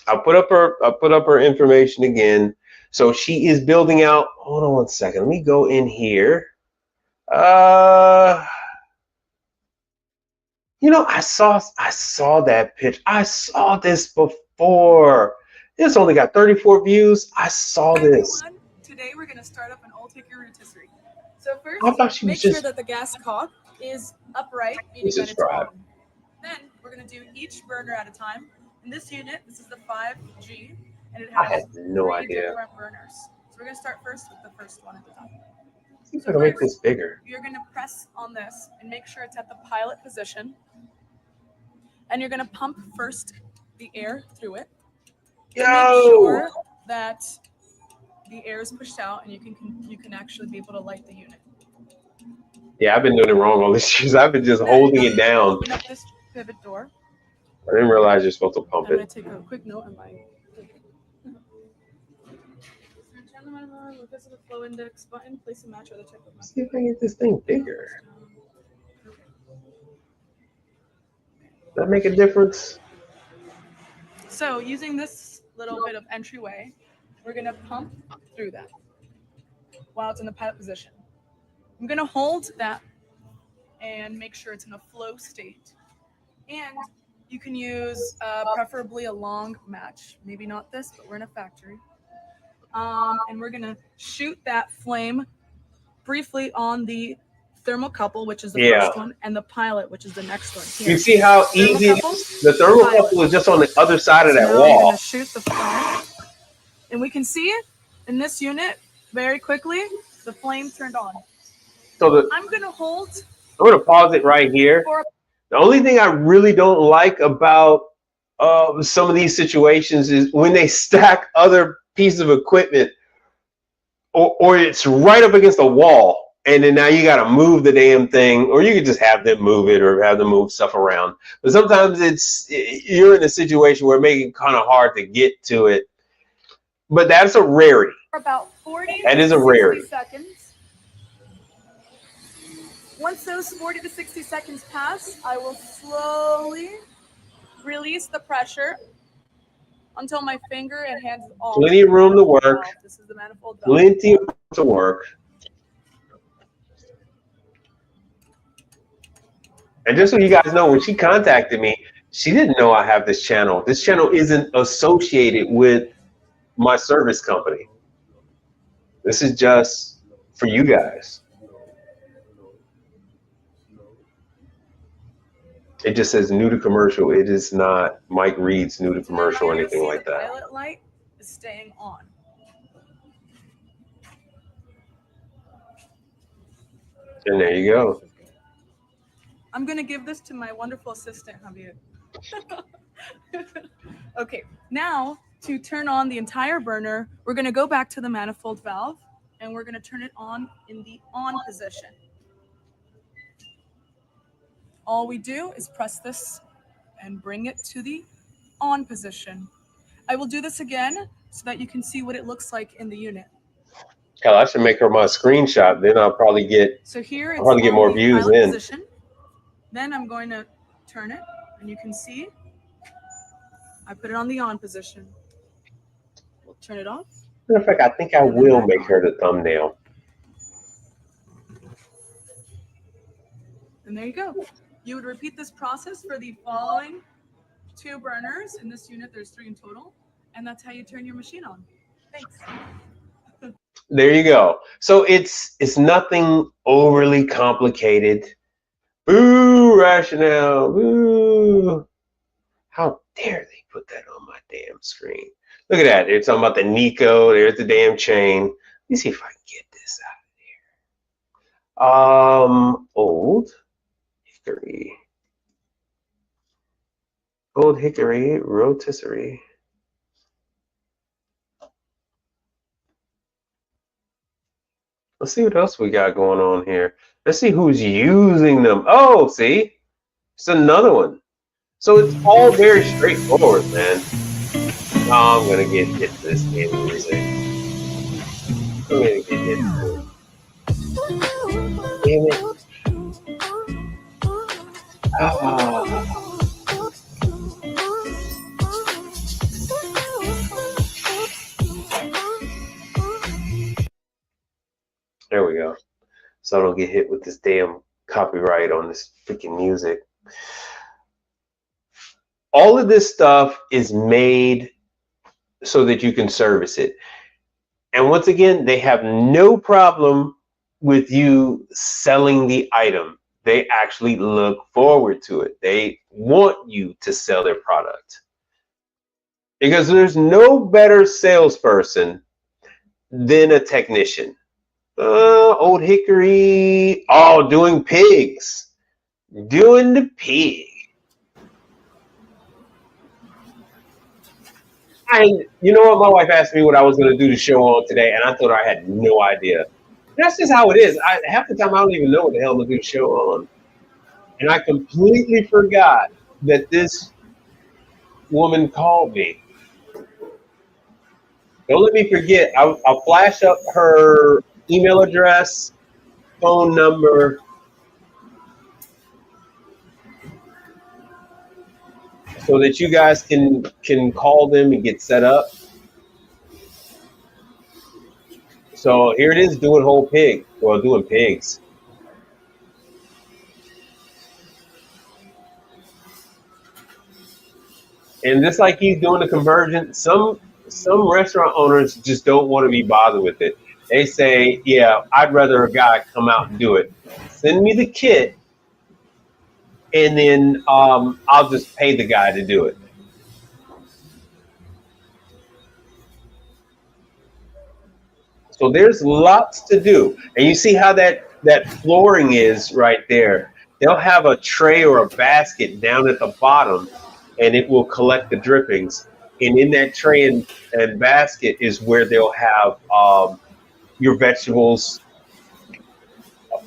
I'll put up her information again. So she is building out. Hold on one second. Let me go in here. You know, I saw that pitch. I saw this before. It's only got 34 views. I saw this. Everyone, today we're going to start up an all-taker rotisserie. So first, I thought she was make sure just that the gas cock is upright, meaning that it's subscribe. on. Then we're going to do each burner at a time. In this unit, this is the 5G, and it I has had no 3 idea. different burners. So we're going to start first with the first one at the top. See if I can make this bigger. You're going to press on this and make sure it's at the pilot position. And you're going to pump first the air through it. To make sure that the air is pushed out and you can actually be able to light the unit. Yeah, I've been doing it wrong all these years. I've been just holding it down. Open up this pivot door. I didn't realize you're supposed to pump I'm going it. to take a quick note on my. Turn the monitor on, look at the flow index button, place a match or the type of match. See if I can get this thing bigger. Does that make a difference? So using this little bit of entryway, we're going to pump through that while it's in the pilot position. I'm going to hold that and make sure it's in a flow state. And you can use preferably a long match. Maybe not this, but we're in a factory. And we're going to shoot that flame briefly on the thermocouple, which is the first one, and the pilot, which is the next one. Here. You see how easy it is? The thermocouple is just on the other side of that now wall. I'm going to shoot the flame. And we can see it in this unit very quickly. The flame turned on. So I'm going to pause it right here. The only thing I really don't like about some of these situations is when they stack other pieces of equipment or it's right up against the wall, and then now you got to move the damn thing, or you could just have them move it or have them move stuff around. But sometimes you're in a situation where it makes it kind of hard to get to it. But that's a rarity. For about 40 that is a rarity. seconds. Once those 40 to 60 seconds pass, I will slowly release the pressure until my finger and hands all. Plenty of room to work. This is the manifold valve. Plenty of room to work. And just so you guys know, when she contacted me, she didn't know I have this channel. This channel isn't associated with my service company. This is just for you guys. It just says new to commercial. It is not Mike Reed's new to commercial or anything like that. The pilot light is staying on. And there you go. I'm going to give this to my wonderful assistant, Javier. Okay, now to turn on the entire burner, we're going to go back to the manifold valve and we're going to turn it on in the on position. All we do is press this and bring it to the on position. I will do this again so that you can see what it looks like in the unit. Hell, I should make her my screenshot. Then I'll probably get more views in. Position. Then I'm going to turn it, and you can see I put it on the on position. We'll turn it off. Matter of fact, I think I will make her the thumbnail. And there you go. You would repeat this process for the following 2 burners. In this unit, there's 3 in total. And that's how you turn your machine on. Thanks. There you go. So it's nothing overly complicated. Boo, rationale. Boo. How dare they put that on my damn screen? Look at that. They're talking about the Nico. There's the damn chain. Let me see if I can get this out. Old hickory. Old hickory rotisserie. Let's see what else we got going on here. Let's see who's using them. Oh, see? It's another one. So it's all very straightforward, man. Oh, I'm gonna get hit to this damn music. I'm gonna get hit to it. Damn it. Ah, there we go. So I don't get hit with this damn copyright on this freaking music. All of this stuff is made so that you can service it. And once again, they have no problem with you selling the item. They actually look forward to it. They want you to sell their product. Because there's no better salesperson than a technician. Old Hickory, oh, doing pigs. Doing the pig. You know what? My wife asked me what I was going to do the show on today, and I thought I had no idea. That's just how it is. Half the time I don't even know what the hell I'm going to do the show on. And I completely forgot that this woman called me. Don't let me forget. I'll flash up her email address, phone number, so that you guys can call them and get set up. So here it is, doing whole pig. Well, doing pigs. And just like he's doing the conversion, some restaurant owners just don't want to be bothered with it. They say, yeah, I'd rather a guy come out and do it. Send me the kit, and then I'll just pay the guy to do it. So there's lots to do. And you see how that flooring is right there. They'll have a tray or a basket down at the bottom, and it will collect the drippings. And in that tray and basket is where they'll have your vegetables,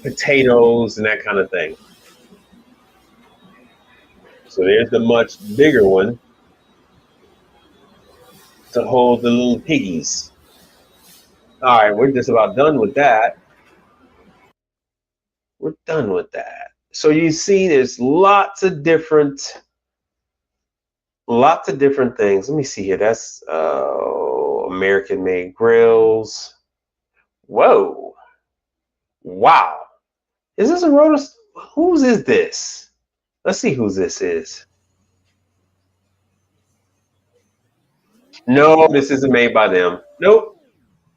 potatoes, and that kind of thing. So there's the much bigger one to hold the little piggies. All right, we're just about done with that. We're done with that. So you see there's lots of different things. Let me see here. That's American made grills. Whoa. Wow. Is this a Rotos? Whose is this? Let's see whose this is. No, this isn't made by them. Nope.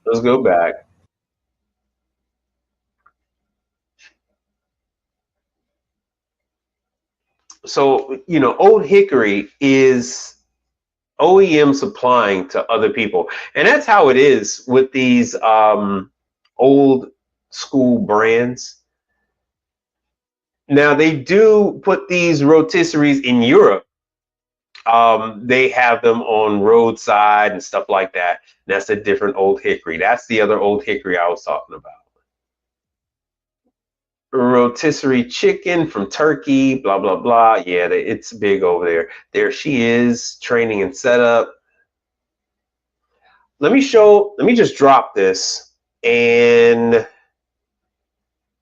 Let's go back. So, Old Hickory is OEM supplying to other people. And that's how it is with these old school brands. Now, they do put these rotisseries in Europe. They have them on roadside and stuff like that. And that's a different Old Hickory. That's the other Old Hickory I was talking about. Rotisserie chicken from Turkey, blah, blah, blah. Yeah, it's big over there. There she is, training and setup. Let me just drop this, and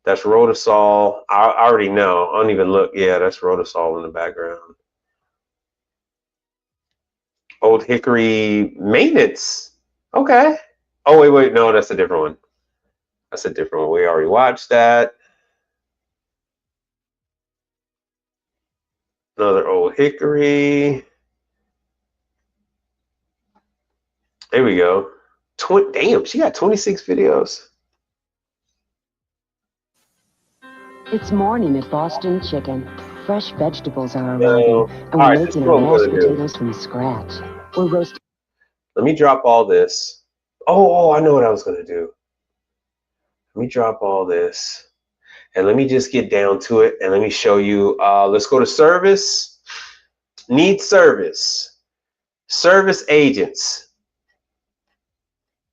that's Rotisol. I already know. I don't even look. Yeah, that's Rotisol in the background. Old Hickory maintenance. Okay. Oh, wait. No, that's a different one. That's a different one. We already watched that. Another Old Hickory. There we go. Damn, she got 26 videos. It's morning at Boston Chicken. Fresh vegetables are No. arriving, and All we're right, this is making what our I'm mashed gonna do. potatoes from scratch. We're roasting. Let me drop all this. Oh, I know what I was gonna do. Let me drop all this. And let me just get down to it and let me show you. Let's go to service. Need service. Service agents.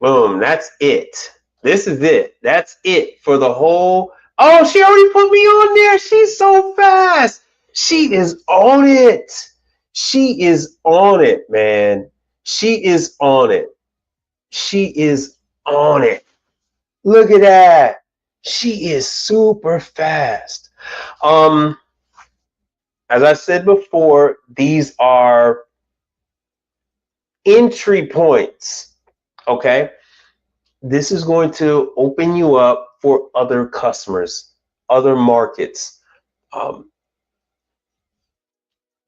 Boom. That's it. This is it. That's it for the whole. Oh, she already put me on there. She's so fast. She is on it. She is on it, man. She is on it. She is on it. Look at that. She is super fast. As I said before, these are entry points. Okay. This is going to open you up for other customers, other markets,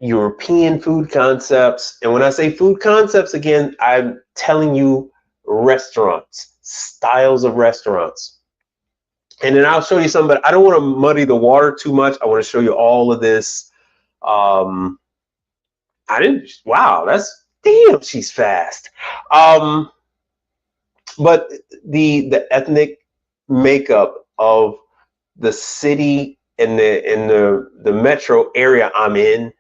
European food concepts. And when I say food concepts, again, I'm telling you restaurants, styles of restaurants. And then I'll show you some, but I don't want to muddy the water too much. I want to show you all of this. Wow, damn, she's fast. But the ethnic makeup of the city and the metro area I'm in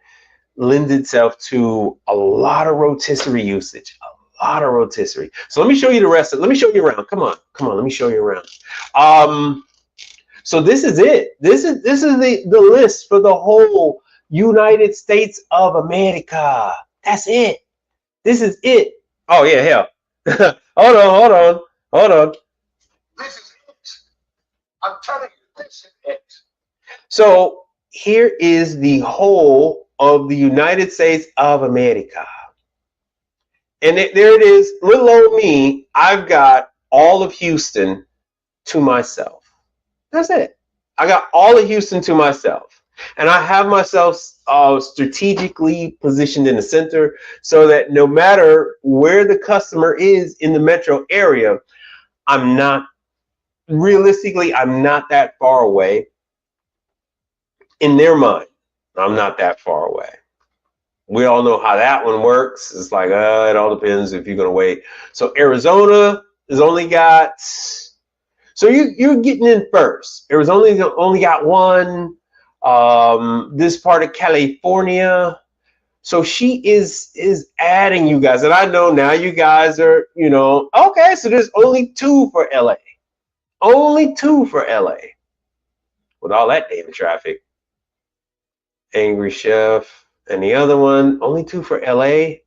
lends itself to a lot of rotisserie usage. A lot of rotisserie. So let me show you the rest. Let me show you around. Come on. Let me show you around. So this is it. This is the list for the whole United States of America. That's it. This is it. Oh yeah, hell. hold on. This is it. I'm telling you, this is it. So here is the whole of the United States of America. And there it is. Little old me, I've got all of Houston to myself. That's it. I got all of Houston to myself. And I have myself strategically positioned in the center so that no matter where the customer is in the metro area, I'm not that far away. In their mind, I'm not that far away. We all know how that one works. It's like, it all depends if you're going to wait. So Arizona has only got, so you're getting in first. Arizona only got one. This part of California. So she is adding you guys. And I know now you guys are, okay, so there's only 2 for LA. Only 2 for LA. With all that damn traffic. Angry Chef. And the other one, only 2 for LA.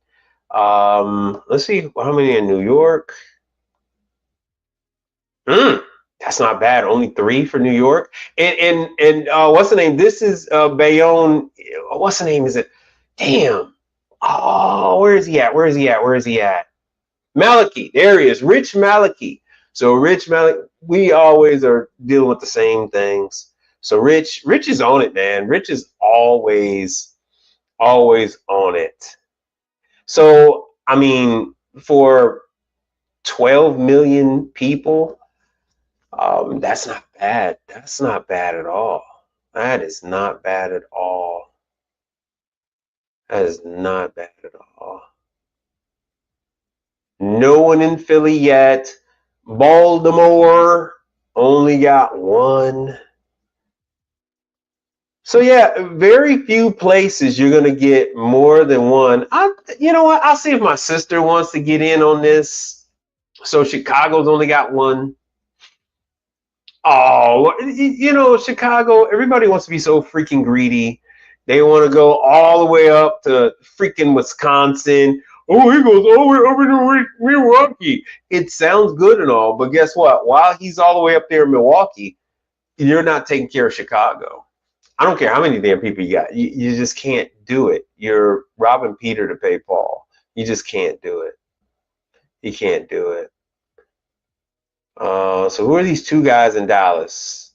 Let's see how many in New York. That's not bad. Only 3 for New York. And what's the name? This is Bayonne. What's the name? Is it? Damn. Oh, where is he at? Malachi. There he is. Rich Malachi. So Rich Malachi, we always are dealing with the same things. So Rich is on it, man. Rich is always on it. So, I mean, for 12 million people, that's not bad. That's not bad at all. That is not bad at all. That is not bad at all. No one in Philly yet. Baltimore only got 1. So yeah, very few places you're gonna get more than 1. You know what? I'll see if my sister wants to get in on this. So Chicago's only got 1. Oh, Chicago. Everybody wants to be so freaking greedy. They want to go all the way up to freaking Wisconsin. Oh, he goes over to Milwaukee. It sounds good and all, but guess what? While he's all the way up there in Milwaukee, you're not taking care of Chicago. I don't care how many damn people you got. You just can't do it. You're robbing Peter to pay Paul. You just can't do it. You can't do it. So who are these 2 guys in Dallas?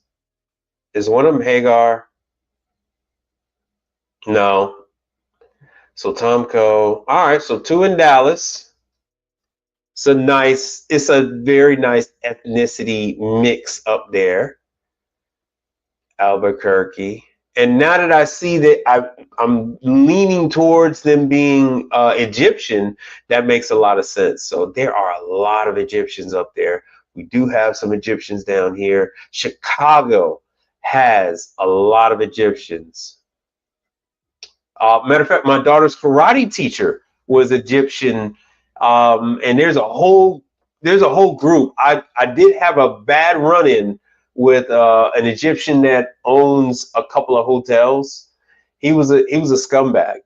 Is one of them Hagar? No. So Tomco. All right, so 2 in Dallas. It's a very nice ethnicity mix up there, Albuquerque. And now that I see that I'm leaning towards them being Egyptian, that makes a lot of sense. So there are a lot of Egyptians up there. We do have some Egyptians down here. Chicago has a lot of Egyptians. Matter of fact, my daughter's karate teacher was Egyptian, and there's a whole group. I did have a bad run-in with an Egyptian that owns a couple of hotels. He was a scumbag.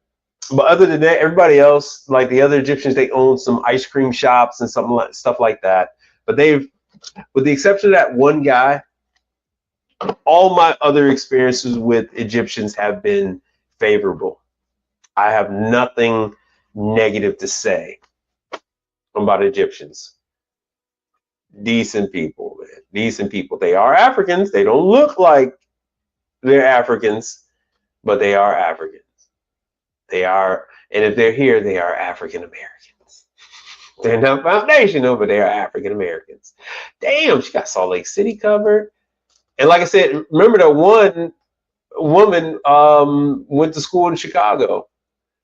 But other than that, everybody else, like the other Egyptians, they own some ice cream shops and stuff like that. But with the exception of that one guy, all my other experiences with Egyptians have been favorable. I have nothing negative to say about Egyptians. Decent people, man. Decent people. They are Africans. They don't look like they're Africans, but they are Africans. They are, and if they're here, they are African Americans. They're not foundational, but they are African Americans. Damn, she got Salt Lake City covered. And like I said, remember that one woman went to school in Chicago.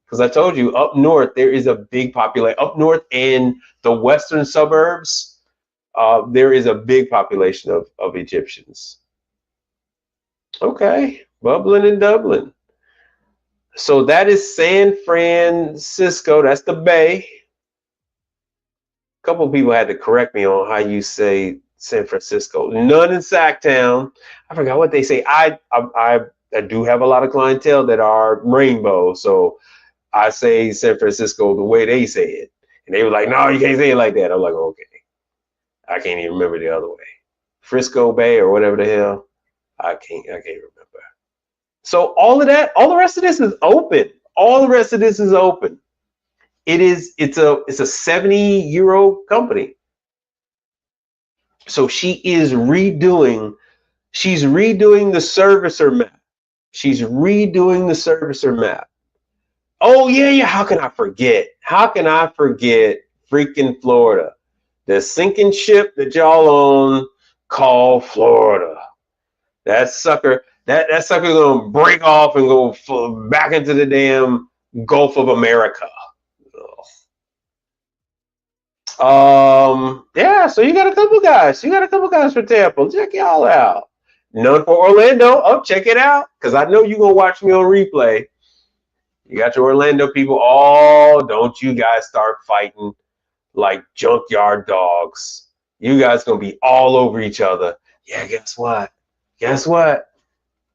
Because I told you, up north, there is a big population. Up north in the western suburbs, there is a big population of Egyptians. Okay, bubbling in Dublin. So that is San Francisco. That's the Bay. A couple of people had to correct me on how you say San Francisco. None in Sacktown. I forgot what they say. I do have a lot of clientele that are rainbow, so I say San Francisco the way they say it. And they were like, no, you can't say it like that. I'm like, okay. I can't even remember the other way. Frisco Bay or whatever the hell. I can't remember. So all of that, all the rest of this is open. All the rest of this is open. It's a 70-year-old company. So she's redoing the servicer map. She's redoing the servicer map. Oh yeah. How can I forget? Freaking Florida? The sinking ship that y'all own called Florida. That sucker gonna break off and go back into the damn Gulf of America. Yeah, so you got a couple guys. For Tampa. Check y'all out. None for Orlando. Oh, check it out. Because I know you're gonna watch me on replay. You got your Orlando people. Oh, don't you guys start fighting like junkyard dogs. You guys gonna be all over each other. Yeah, guess what?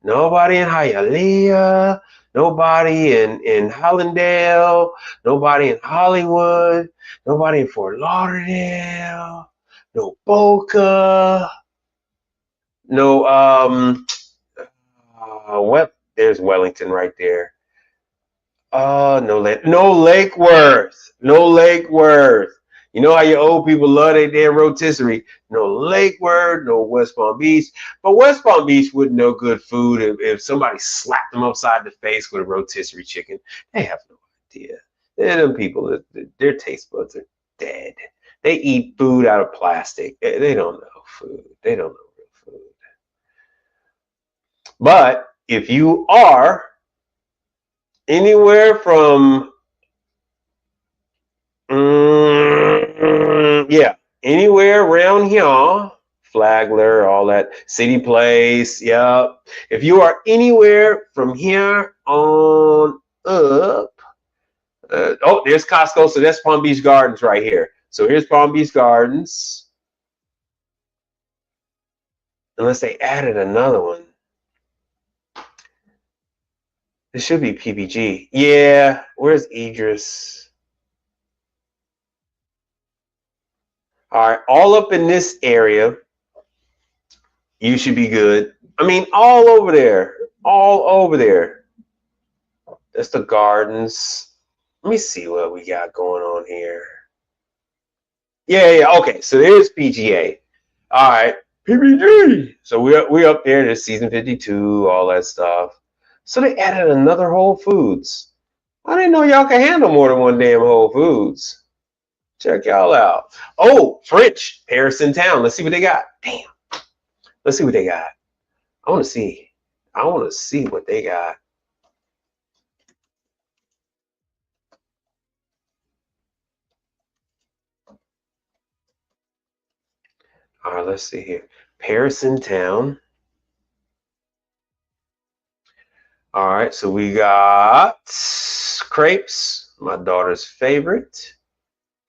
Nobody in Hialeah, nobody in Hollandale, nobody in Hollywood, nobody in Fort Lauderdale, no Boca, no there's Wellington right there. No Lake Worth. You know how your old people love their damn rotisserie. No Lake Worth, no West Palm Beach. But West Palm Beach wouldn't know good food if somebody slapped them upside the face with a rotisserie chicken. They have no idea. Them people, their taste buds are dead. They eat food out of plastic. They don't know food. They don't know real food. But if you are anywhere from anywhere around here, Flagler, all that, City Place, yep. If you are anywhere from here on up, there's Costco, so that's Palm Beach Gardens right here. So here's Palm Beach Gardens. Unless they added another one. This should be PPG. Yeah, where's Idris? All right, all up in this area, you should be good. I mean, all over there. That's the Gardens. Let me see what we got going on here. Yeah, okay, so there's PGA. All right, PPG. So we're up there. There's season 52, all that stuff. So they added another Whole Foods. I didn't know y'all could handle more than one damn Whole Foods. Check y'all out. Oh, French, Paris in town. Let's see what they got. Damn. Let's see what they got. I want to see. I want to see what they got. All right, let's see here. Paris in town. All right, so we got crepes, my daughter's favorite.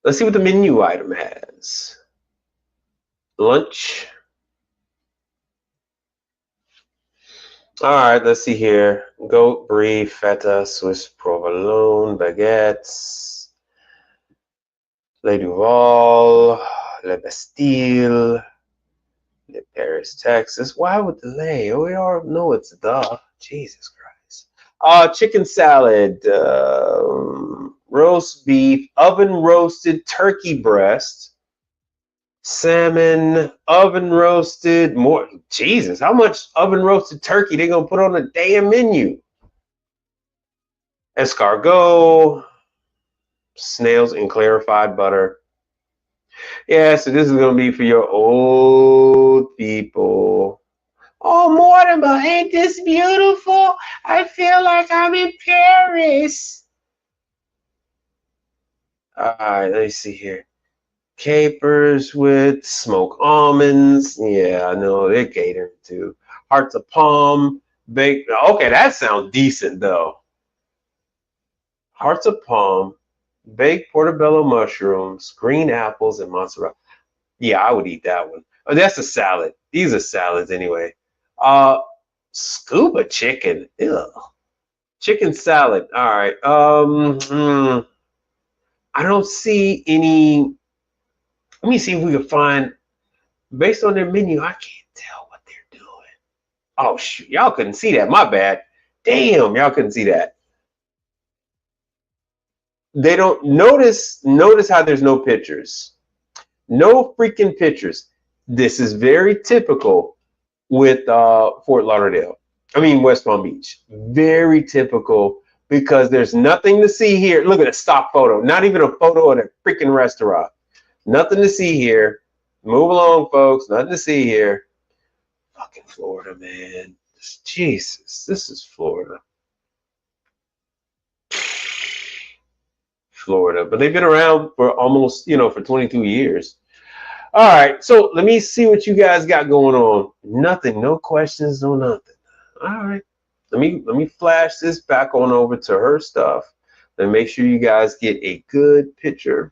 Let's see what the menu item has. Lunch. All right, let's see here. Goat, brie, feta, Swiss provolone, baguettes, Le Duval, Le Bastille, Le Paris, Texas. Why would the lay? Oh, we all know it's the. Jesus Christ. Chicken salad, roast beef, oven roasted turkey breast, salmon, oven roasted, more. Jesus, how much oven roasted turkey they gonna put on the damn menu? Escargot, snails in clarified butter. Yeah, so this is gonna be for your old people. Oh, Mortimer, ain't this beautiful? I feel like I'm in Paris. All right, let me see here. Capers with smoked almonds. Yeah, I know they're catering to. Hearts of palm, baked. Okay, that sounds decent though. Hearts of palm, baked portobello mushrooms, green apples, and mozzarella. Yeah, I would eat that one. Oh, that's a salad. These are salads anyway. Uh, scuba chicken. Ew. Chicken salad. All right. I don't see any. Let me see if we can find, based on their menu, I can't tell what they're doing. Oh, shoot. Y'all couldn't see that. My bad. Damn, y'all couldn't see that. They don't notice how there's no pictures. No freaking pictures. This is very typical with Fort Lauderdale. I mean, West Palm Beach. Very typical because there's nothing to see here. Look at a stock photo. Not even a photo of a freaking restaurant. Nothing to see here. Move along, folks. Nothing to see here. Fucking Florida, man. Jesus, this is Florida. Florida. But they've been around for almost, for 22 years. All right, so let me see what you guys got going on. Nothing, no questions, no nothing. All right, let me flash this back on over to her stuff and make sure you guys get a good picture.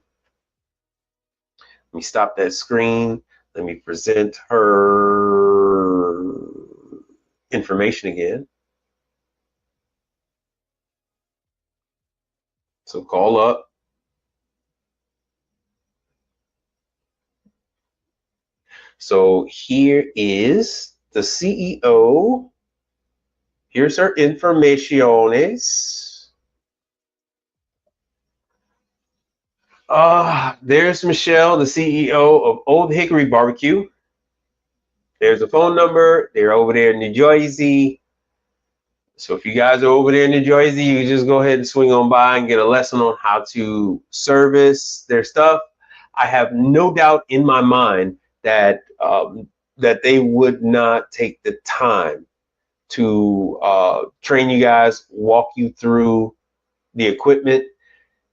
Let me stop that screen. Let me present her information again. So call up. So here is the CEO. Here's her informaciones. There's Michelle, the CEO of Old Hickory Barbecue. There's a phone number. They're over there in New Jersey. So if you guys are over there in New Jersey, you can just go ahead and swing on by and get a lesson on how to service their stuff. I have no doubt in my mind that that they would not take the time to train you guys, walk you through the equipment.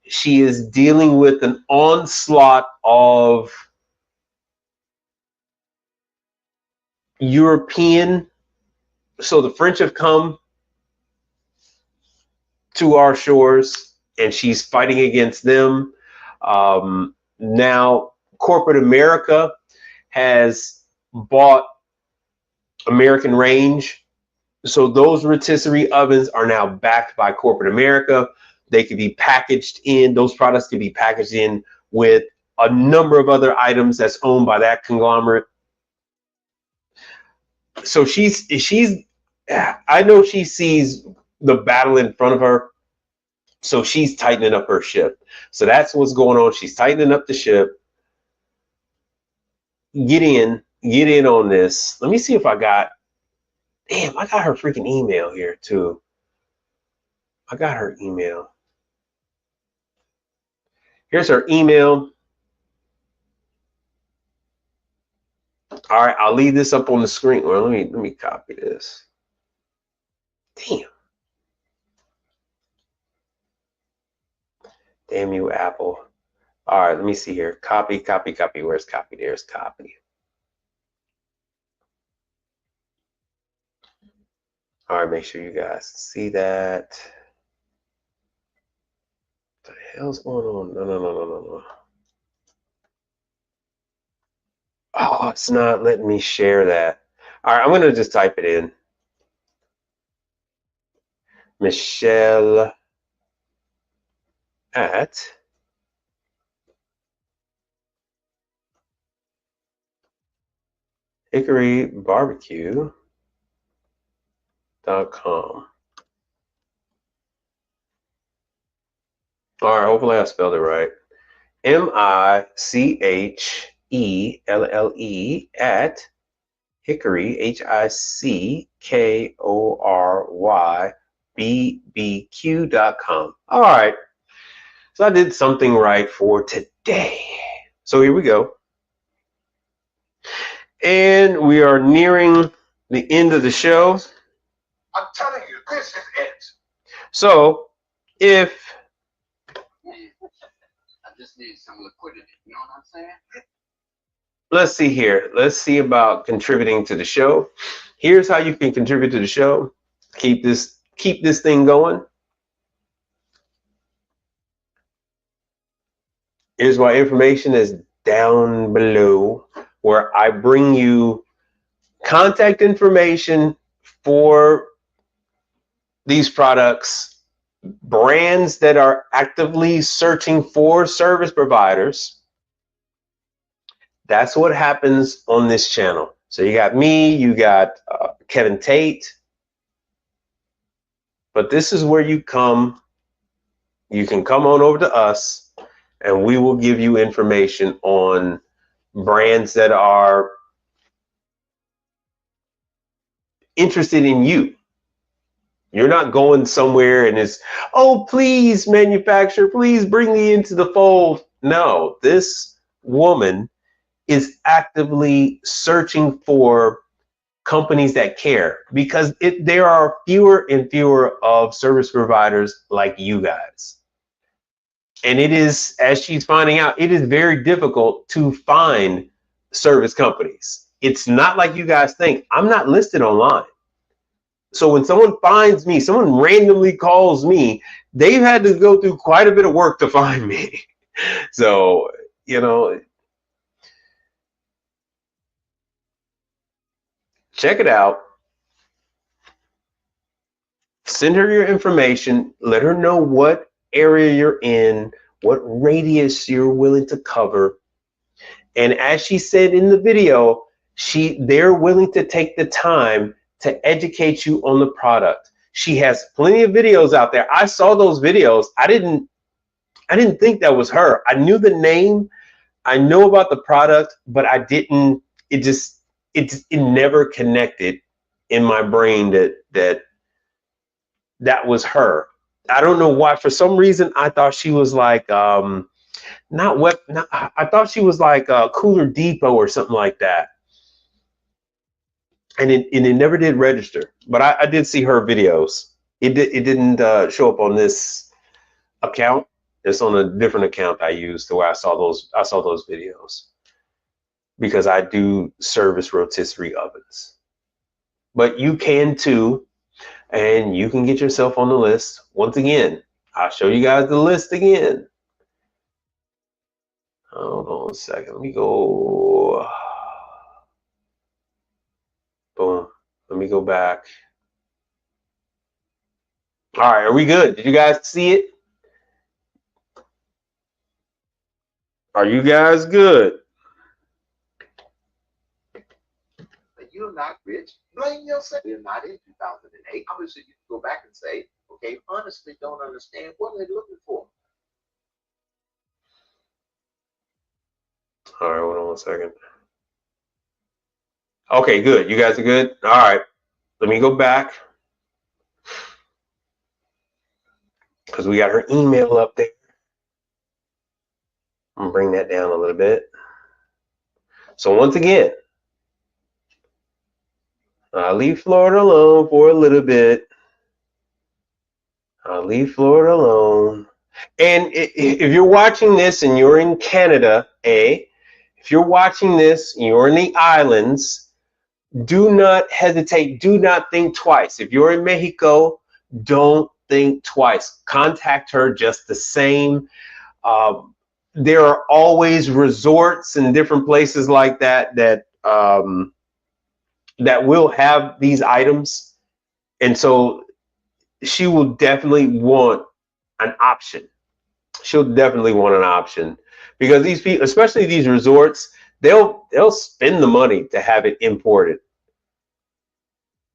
She is dealing with an onslaught of European. So the French have come to our shores, and she's fighting against them. Now, corporate America has bought American Range. So those rotisserie ovens are now backed by corporate America. They could be packaged in, those products could be packaged in with a number of other items that's owned by that conglomerate. So I know she sees the battle in front of her. So she's tightening up her ship. So that's what's going on. She's tightening up the ship. Get in on this. Let me see if I got her freaking email here too. I got her email. Here's her email. All right, I'll leave this up on the screen. Well, let me copy this. Damn you, Apple. All right, let me see here. Copy, copy, copy. Where's copy? There's copy. All right, make sure you guys see that. What the hell's going on? No. Oh, it's not letting me share that. All right, I'm going to just type it in. Michelle at hickorybarbecue.com. All right, hopefully I spelled it right. MICHELLE at Hickory, HICKORYBBQ.com. All right. So I did something right for today. So here we go. And we are nearing the end of the show. I'm telling you, this is it. So if I just need some liquidity. You know what I'm saying? let's see here. Let's see about contributing to the show. Here's how you can contribute to the show. Keep this thing going. Here's my information is down below, where I bring you contact information for these products, brands that are actively searching for service providers. That's what happens on this channel. So you got me, you got Kevin Tate, but this is where you come. You can come on over to us, and we will give you information on brands that are interested in you. You're not going somewhere and it's, oh, please, manufacturer, please bring me into the fold. No, this woman is actively searching for companies that care, because there are fewer and fewer of service providers like you guys. And it is, as she's finding out, it is very difficult to find service companies. It's not like you guys think. I'm not listed online. So when someone finds me, someone randomly calls me, they've had to go through quite a bit of work to find me. So, you know, check it out. Send her your information. Let her know what area you're in, what radius you're willing to cover. And as she said in the video, they're willing to take the time to educate you on the product. She has plenty of videos out there. I saw those videos. I didn't think that was her. I knew the name. I know about the product, but I didn't, it never connected in my brain that was her. I don't know why. For some reason, I thought she was like, I thought she was like Cooler Depot or something like that. And it never did register, but I did see her videos. It didn't show up on this account. It's on a different account I used to where I saw those videos, because I do service rotisserie ovens. But you can too, and you can get yourself on the list. Once again, I'll show you guys the list again. Hold on a second. Let me go. Boom. Let me go back. All right, are we good? Did you guys see it? Are you guys good? But you're not rich. Blame yourself. You're not in 2008. Obviously, you can go back and say, okay, honestly, don't understand what they're looking for. All right, hold on 1 second. Okay, good. You guys are good? All right. Let me go back, because we got her email up there. I'm gonna bring that down a little bit. So once again, I'll leave Florida alone for a little bit. I'll leave Florida alone. And if you're watching this and you're in Canada, if you're watching this and you're in the islands, do not hesitate. Do not think twice. If you're in Mexico, don't think twice. Contact her just the same. There are always resorts and different places like that that will have these items, and so she will definitely want an option. She'll definitely want an option because these people, especially these resorts, they'll spend the money to have it imported,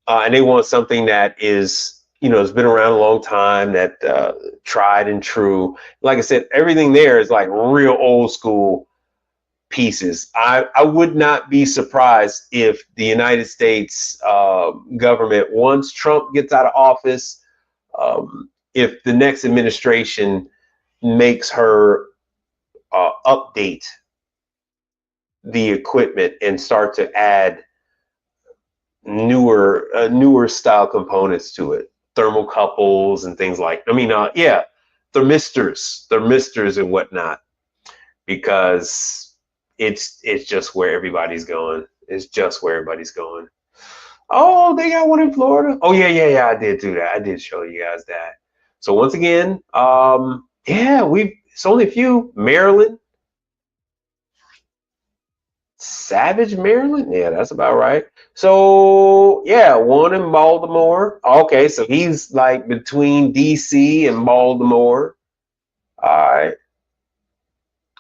and they want something that is, has been around a long time, that tried and true. Like I said, everything there is like real old school pieces. I would not be surprised if the United States government, once Trump gets out of office, if the next administration makes her update the equipment and start to add newer style components to it, thermocouples and things like, thermistors and whatnot, because it's just where everybody's going. It's just where everybody's going. Oh, they got one in Florida. Oh yeah. I did do that. I did show you guys that. So once again, it's only a few. Maryland, Savage, Maryland. Yeah, that's about right. So yeah, one in Baltimore. Okay, so he's like between DC and Baltimore. All right.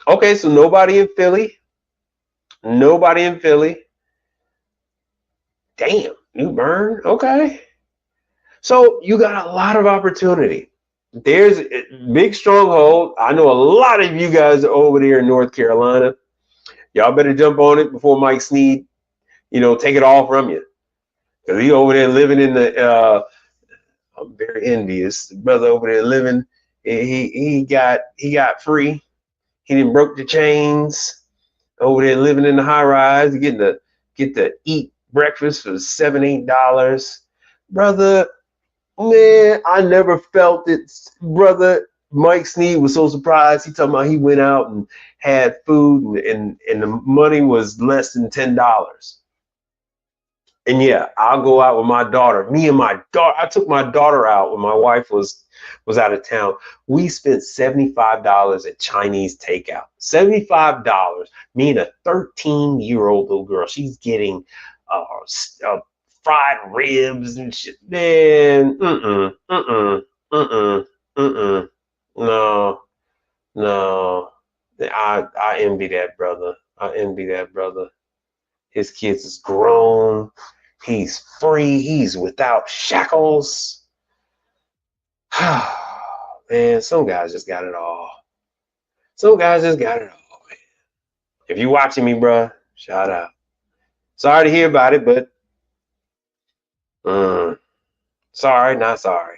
Okay, so nobody in Philly. Nobody in Philly. Damn, New Bern. Okay. So you got a lot of opportunity. There's a big stronghold. I know a lot of you guys are over there in North Carolina. Y'all better jump on it before Mike Sneed, take it all from you. Because he over there living in the, I'm very envious. The brother over there living, he got free. He didn't broke the chains. Over there living in the high rise, get to eat breakfast for $7-8. Brother, man, I never felt it. Brother, Mike Sneed was so surprised. He talking about he went out and had food and the money was less than $10. And yeah, I'll go out with my daughter. I took my daughter out when my wife was out of town. We spent $75 at Chinese takeout. $75. Me and a 13-year-old little girl. She's getting fried ribs and shit. Man, No. I envy that brother. His kids is grown. He's free. He's without shackles. Man, some guys just got it all. Man. If you watching me, bro, shout out. Sorry to hear about it, but sorry, not sorry.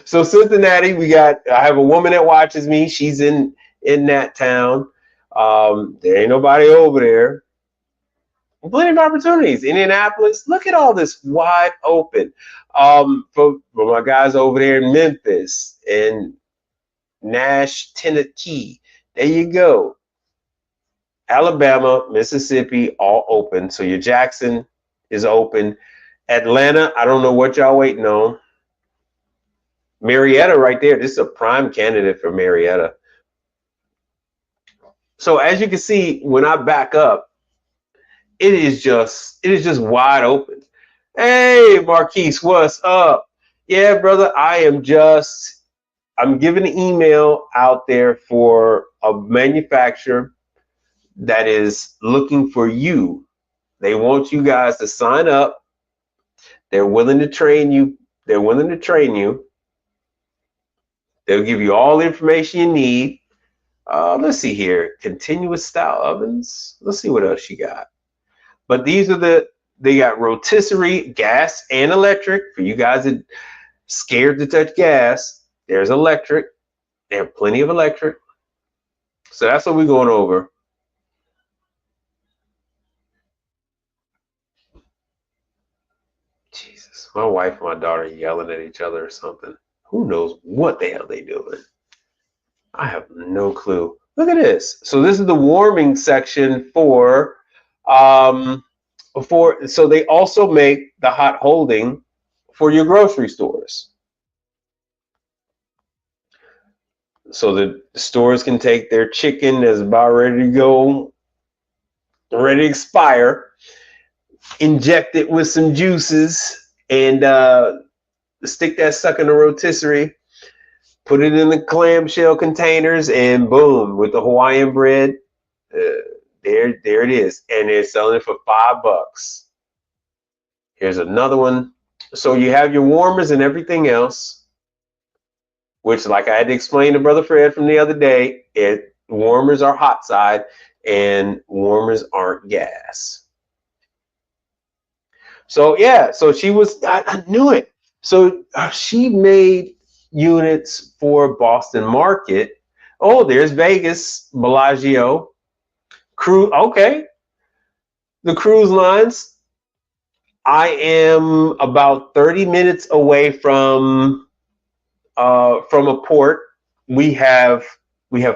So Cincinnati, I have a woman that watches me. She's in that town. There ain't nobody over there. Plenty of opportunities. Indianapolis, look at all this wide open. For my guys over there in Memphis and Nash, Tennessee. There you go. Alabama, Mississippi, all open. So your Jackson is open. Atlanta, I don't know what y'all waiting on. Marietta right there. This is a prime candidate for Marietta. So as you can see, when I back up, it is just wide open. Hey, Marquise, what's up? Yeah, brother, I'm giving an email out there for a manufacturer that is looking for you. They want you guys to sign up. They're willing to train you. They'll give you all the information you need. Let's see here. Continuous style ovens. Let's see what else you got. But they got rotisserie, gas and electric. For you guys that scared to touch gas, there's electric. They have plenty of electric. So that's what we're going over. My wife and my daughter yelling at each other or something. Who knows what the hell they doing? I have no clue. Look at this. So this is the warming section for so they also make the hot holding for your grocery stores. So the stores can take their chicken that's about ready to go, ready to expire, inject it with some juices, and stick that sucker in a rotisserie, put it in the clamshell containers, and boom, with the Hawaiian bread, there it is. And they're selling it for $5. Here's another one. So you have your warmers and everything else, which, like I had to explain to Brother Fred from the other day, warmers are hot side and warmers aren't gas. So yeah, so I knew it. So she made units for Boston Market. Oh, there's Vegas, Bellagio, okay. The cruise lines. I am about 30 minutes away from a port. We have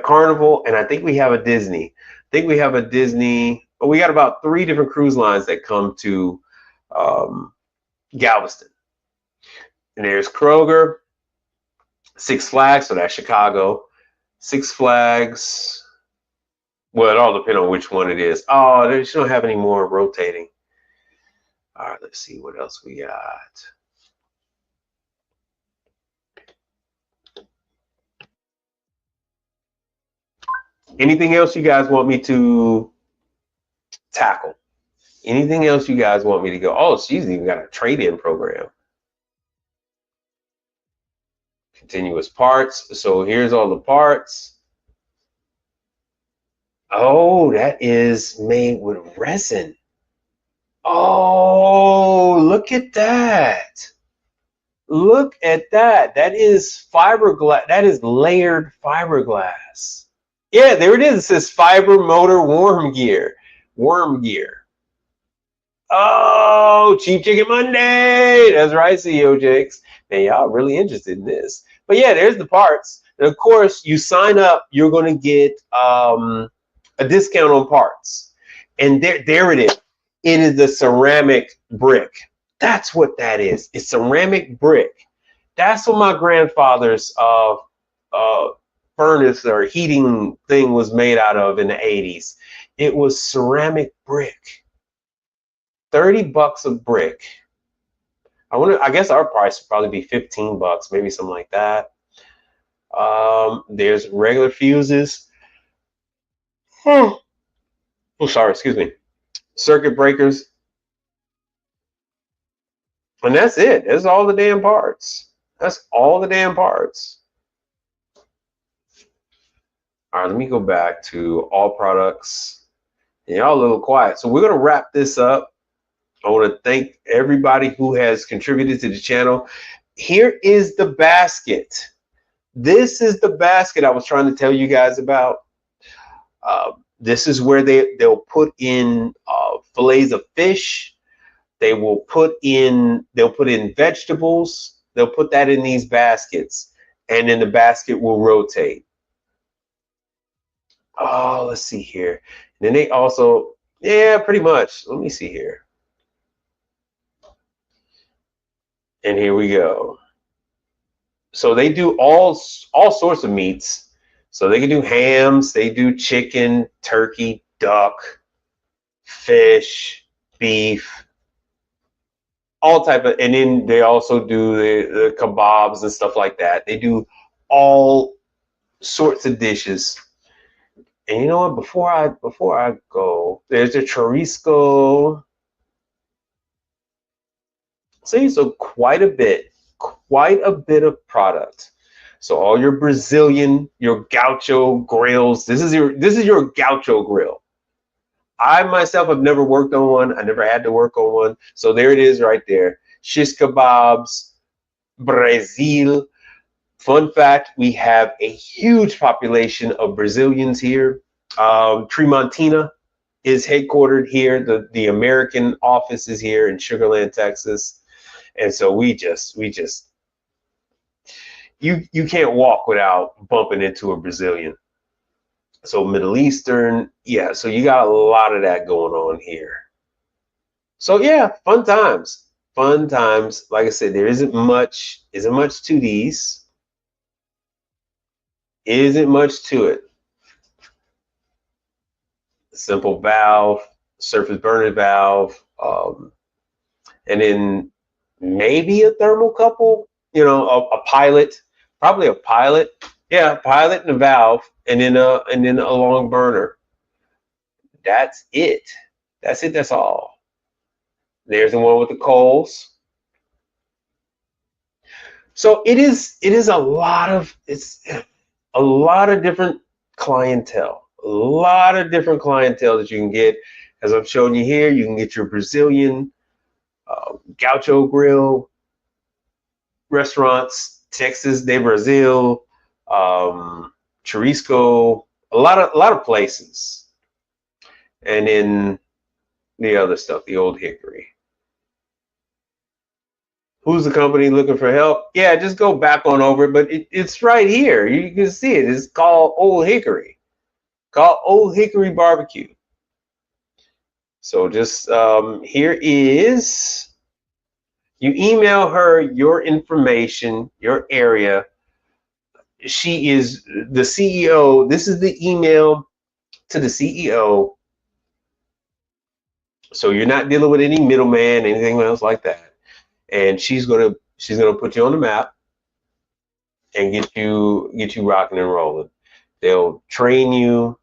Carnival, and I think we have a Disney. We got about 3 different cruise lines that come to Galveston. And there's Kroger, Six Flags, so that's Chicago. Six Flags. Well, it all depends on which one it is. Oh, they just don't have any more rotating. All right, let's see what else we got. Anything else you guys want me to tackle? Anything else you guys want me to go? Oh, she's even got a trade-in program. Continuous parts. So here's all the parts. Oh, that is made with resin. Oh, look at that. Look at that. That is fiberglass. That is layered fiberglass. Yeah, there it is. It says fiber motor worm gear. Worm gear. Oh, Cheap Chicken Monday. That's right, CEO Jakes. Man, y'all really interested in this. But yeah, there's the parts. And of course, you sign up, you're going to get a discount on parts. And there it is. It is the ceramic brick. That's what that is. It's ceramic brick. That's what my grandfather's furnace or heating thing was made out of in the 80s. It was ceramic brick. $30 a brick. I guess our price would probably be $15, maybe something like that. There's regular fuses. Oh, sorry, excuse me. Circuit breakers. And that's it. That's all the damn parts. That's all the damn parts. All right, let me go back to all products. Y'all a little quiet. So we're going to wrap this up. I want to thank everybody who has contributed to the channel. Here is the basket. This is the basket I was trying to tell you guys about. This is where they'll put in fillets of fish. They'll put in vegetables. They'll put that in these baskets, and then the basket will rotate. Oh, let's see here. And then they also, yeah, pretty much. Let me see here. And here we go. So they do all sorts of meats. So they can do hams, they do chicken, turkey, duck, fish, beef, all type of, and then they also do the kebabs and stuff like that. They do all sorts of dishes. And you know what? Before I go, there's a chorizo. See, so quite a bit of product. So all your Brazilian, your gaucho grills. This is your gaucho grill. I myself have never worked on one. I never had to work on one. So there it is right there. Shish kebabs, Brazil. Fun fact, we have a huge population of Brazilians here. Tremontina is headquartered here. The American office is here in Sugar Land, Texas. And so we just you can't walk without bumping into a Brazilian. So Middle Eastern, yeah, so you got a lot of that going on here. So yeah, fun times. Fun times. Like I said, there isn't much to these. Isn't much to it. Simple valve, surface burner valve, and then maybe a thermocouple, you know, a pilot, probably a pilot. Yeah, pilot and a valve, and then a long burner. That's it. That's it. That's all. There's the one with the coals. So it's a lot of different clientele. A lot of different clientele that you can get. As I'm showing you here, you can get your Brazilian gaucho grill restaurants, Texas de Brazil, Churrasco, a lot of places. And then the other stuff, the Old Hickory. Who's the company looking for help? Yeah, just go back on over it, but it's right here. You can see it. It's called Old Hickory. Called Old Hickory Barbecue. So just here is, you email her your information, your area. She is the CEO. This is the email to the CEO. So you're not dealing with any middleman, anything else like that. And she's gonna put you on the map and get you rocking and rolling. They'll train you,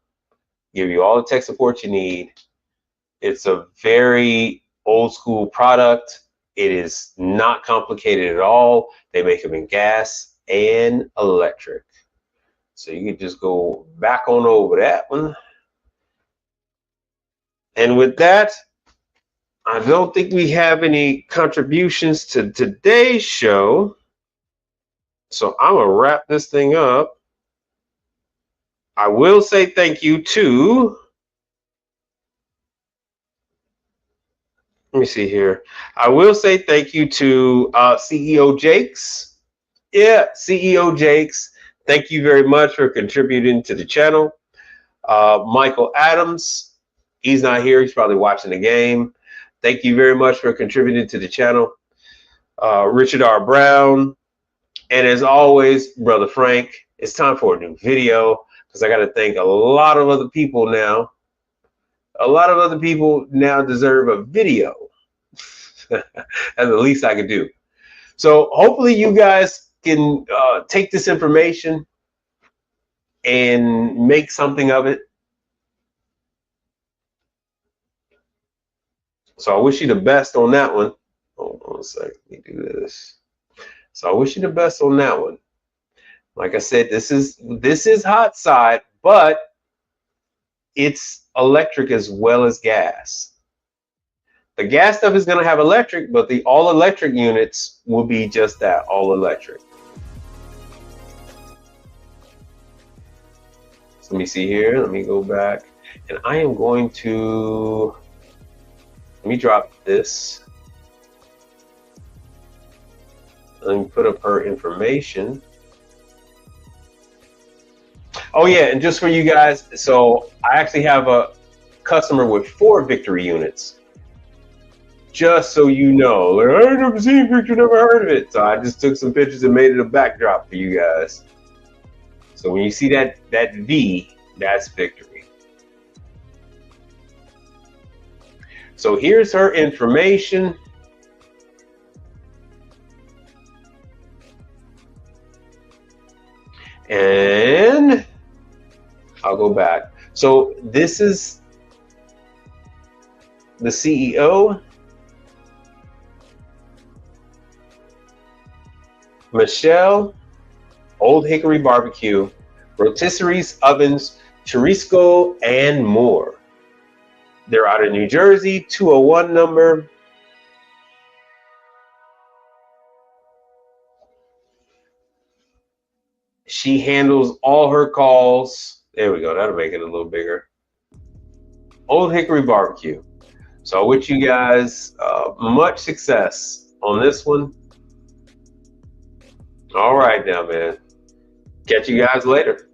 give you all the tech support you need. It's a very old school product. It is not complicated at all. They make them in gas and electric. So you can just go back on over that one. And with that, I don't think we have any contributions to today's show. So I'm going to wrap this thing up. I will say thank you to, let me see here. I will say thank you to CEO Jakes. Yeah, CEO Jakes. Thank you very much for contributing to the channel. Michael Adams. He's not here. He's probably watching the game. Thank you very much for contributing to the channel. Richard R. Brown. And as always, Brother Frank, it's time for a new video because I got to thank a lot of other people now. A lot of other people now deserve a video. That's the least I could do. So hopefully you guys can take this information and make something of it. So I wish you the best on that one. Hold on a second. Let me do this. So I wish you the best on that one. Like I said, this is hot side, but it's electric as well as gas. The gas stuff is going to have electric, but the all electric units will be just that, all electric. So let me see here. Let me go back. And I am going to, let me drop this. Let me put up her information. Oh yeah, and just for you guys, so I actually have a customer with 4 Victory units. Just so you know, like, I ain't never seen Victory, never heard of it. So I just took some pictures and made it a backdrop for you guys. So when you see that V, that's Victory. So here's her information. And I'll go back. So this is the CEO, Michelle, Old Hickory Barbecue, rotisseries, ovens, churrasco, and more. They're out of New Jersey, 201 number. She handles all her calls. There we go. That'll make it a little bigger. Old Hickory Barbecue. So I wish you guys much success on this one. All right now, man. Catch you guys later.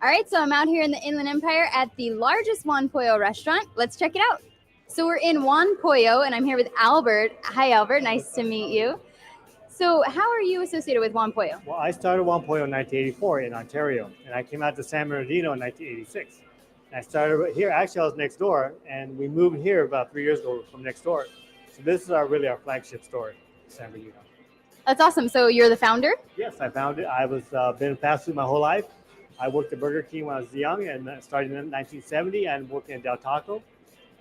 All right, so I'm out here in the Inland Empire at the largest Juan Pollo restaurant. Let's check it out. So we're in Juan Pollo, and I'm here with Albert. Hi, Albert. Nice to meet you. So how are you associated with Juan Pollo? Well, I started Juan Pollo in 1984 in Ontario, and I came out to San Bernardino in 1986. And I started here. Actually, I was next door, and we moved here about 3 years ago from next door. So this is really our flagship store, San Bernardino. That's awesome. So you're the founder? Yes, I found it. I was been fast food my whole life. I worked at Burger King when I was young and started in 1970 and worked in Del Taco.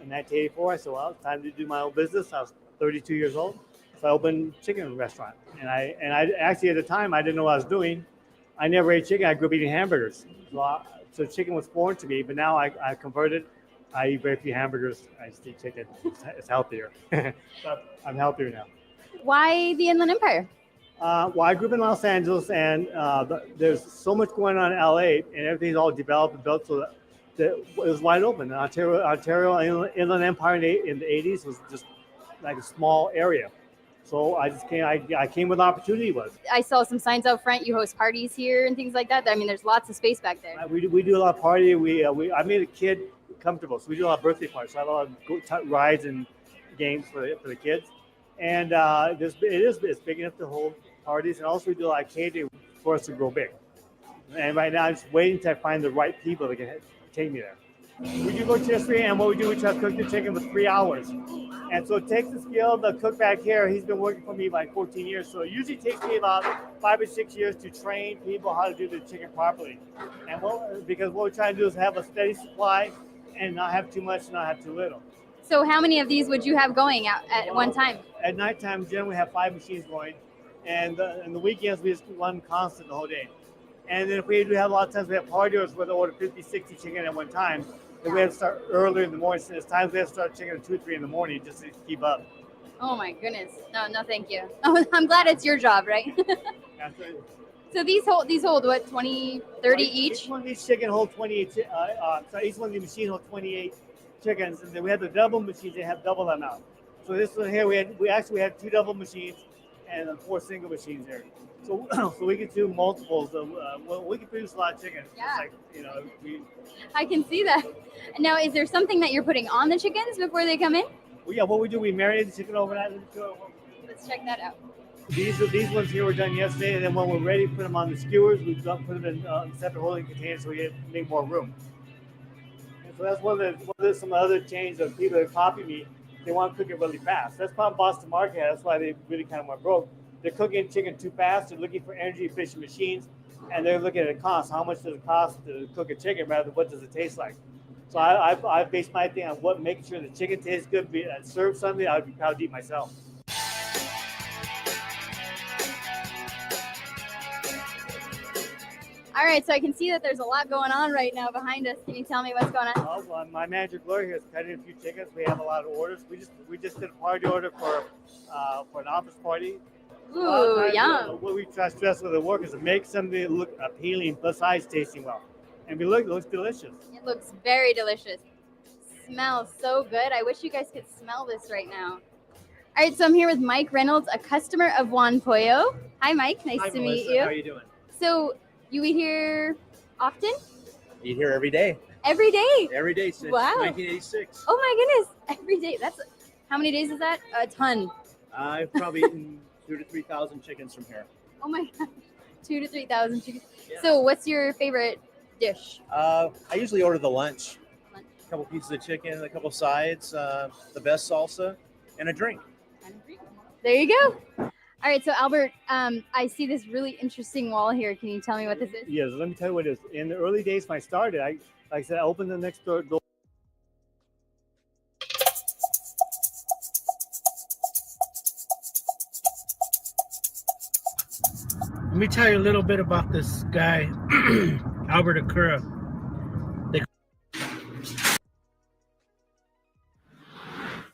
In 1984, I said, well, it's time to do my own business. I was 32 years old. So I opened a chicken restaurant. And I actually at the time, I didn't know what I was doing. I never ate chicken. I grew up eating hamburgers. So chicken was foreign to me, but now I converted. I eat very few hamburgers. I just eat chicken. It's healthier. But I'm healthier now. Why the Inland Empire? Well, I grew up in Los Angeles, and there's so much going on in LA, and everything's all developed and built, so that it was wide open. Ontario Inland Empire in the 80s was just like a small area. So I just came. I came where the opportunity was. I saw some signs out front. You host parties here and things like that. I mean, there's lots of space back there. We do a lot of party. I made a kid comfortable, so we do a lot of birthday parties. So I have a lot of rides and games for the kids, and it's big enough to hold parties, and also we do a lot of catering for us to grow big. And right now, I'm just waiting to find the right people that can take me there. We do rotisserie, and what we do, we try to cook the chicken for 3 hours. And so it takes the skill. The cook back here, he's been working for me like 14 years. So it usually takes me about 5 or 6 years to train people how to do the chicken properly. And because what we're trying to do is have a steady supply and not have too much, not have too little. So how many of these would you have going out at one time? At nighttime, generally we have 5 machines going. And in the weekends, we just run constant the whole day. And then if we do have a lot of times, we have party orders where they order 50, 60 chicken at one time. Then we have to start earlier in the morning. So there's times we have to start chicken at 2 or 3 in the morning just to keep up. Oh my goodness. No, thank you. I'm glad it's your job, right? So these hold what, 20, 30 each? Each one of these chicken hold 28, each one of these machines hold 28 chickens. And then we have the double machines, they have double them out. So this one here, we actually had 2 double machines and 4 single machines here. So we can do multiples of, we can produce a lot of chicken. Yeah. It's like, I can see that. Now, is there something that you're putting on the chickens before they come in? Well, yeah, what we do, we marinate the chicken overnight. Let's check that out. These ones here were done yesterday, and then when we're ready, put them on the skewers. We put them in separate holding containers so we make more room. And so that's one of some other changes of people that copy me. They want to cook it really fast. That's probably Boston market. That's why they really kind of went broke. They're cooking chicken too fast. They're looking for energy efficient machines, and they're looking at the cost. How much does it cost to cook a chicken rather than what does it taste like? So I base my thing on making sure the chicken tastes good. Serve something I would be proud to eat myself. All right, so I can see that there's a lot going on right now behind us. Can you tell me what's going on? Well, my manager Gloria here is cutting a few chickens. We have a lot of orders. We just did a party order for an office party. Ooh, yum! What we try to stress with the work is to make something look appealing besides tasting well. And it looks delicious. It looks very delicious. Smells so good. I wish you guys could smell this right now. All right, so I'm here with Mike Reynolds, a customer of Juan Pollo. Hi, Mike. Nice to meet you. How are you doing? So you eat here often? Eat here every day. Every day? Every day since Wow. 1986. Oh my goodness, every day. That's how many days is that? A ton. I've probably eaten 2,000 to 3,000 chickens from here. Oh my god, 2,000 to 3,000 chickens. Yeah. So what's your favorite dish? I usually order the lunch. Lunch. A couple pieces of chicken, a couple sides, the best salsa, and a drink. There you go. All right, so Albert, I see this really interesting wall here. Can you tell me what this is? Yes, let me tell you what it is. In the early days when I started, like I said, I opened the next door. Let me tell you a little bit about this guy, Albert Acura.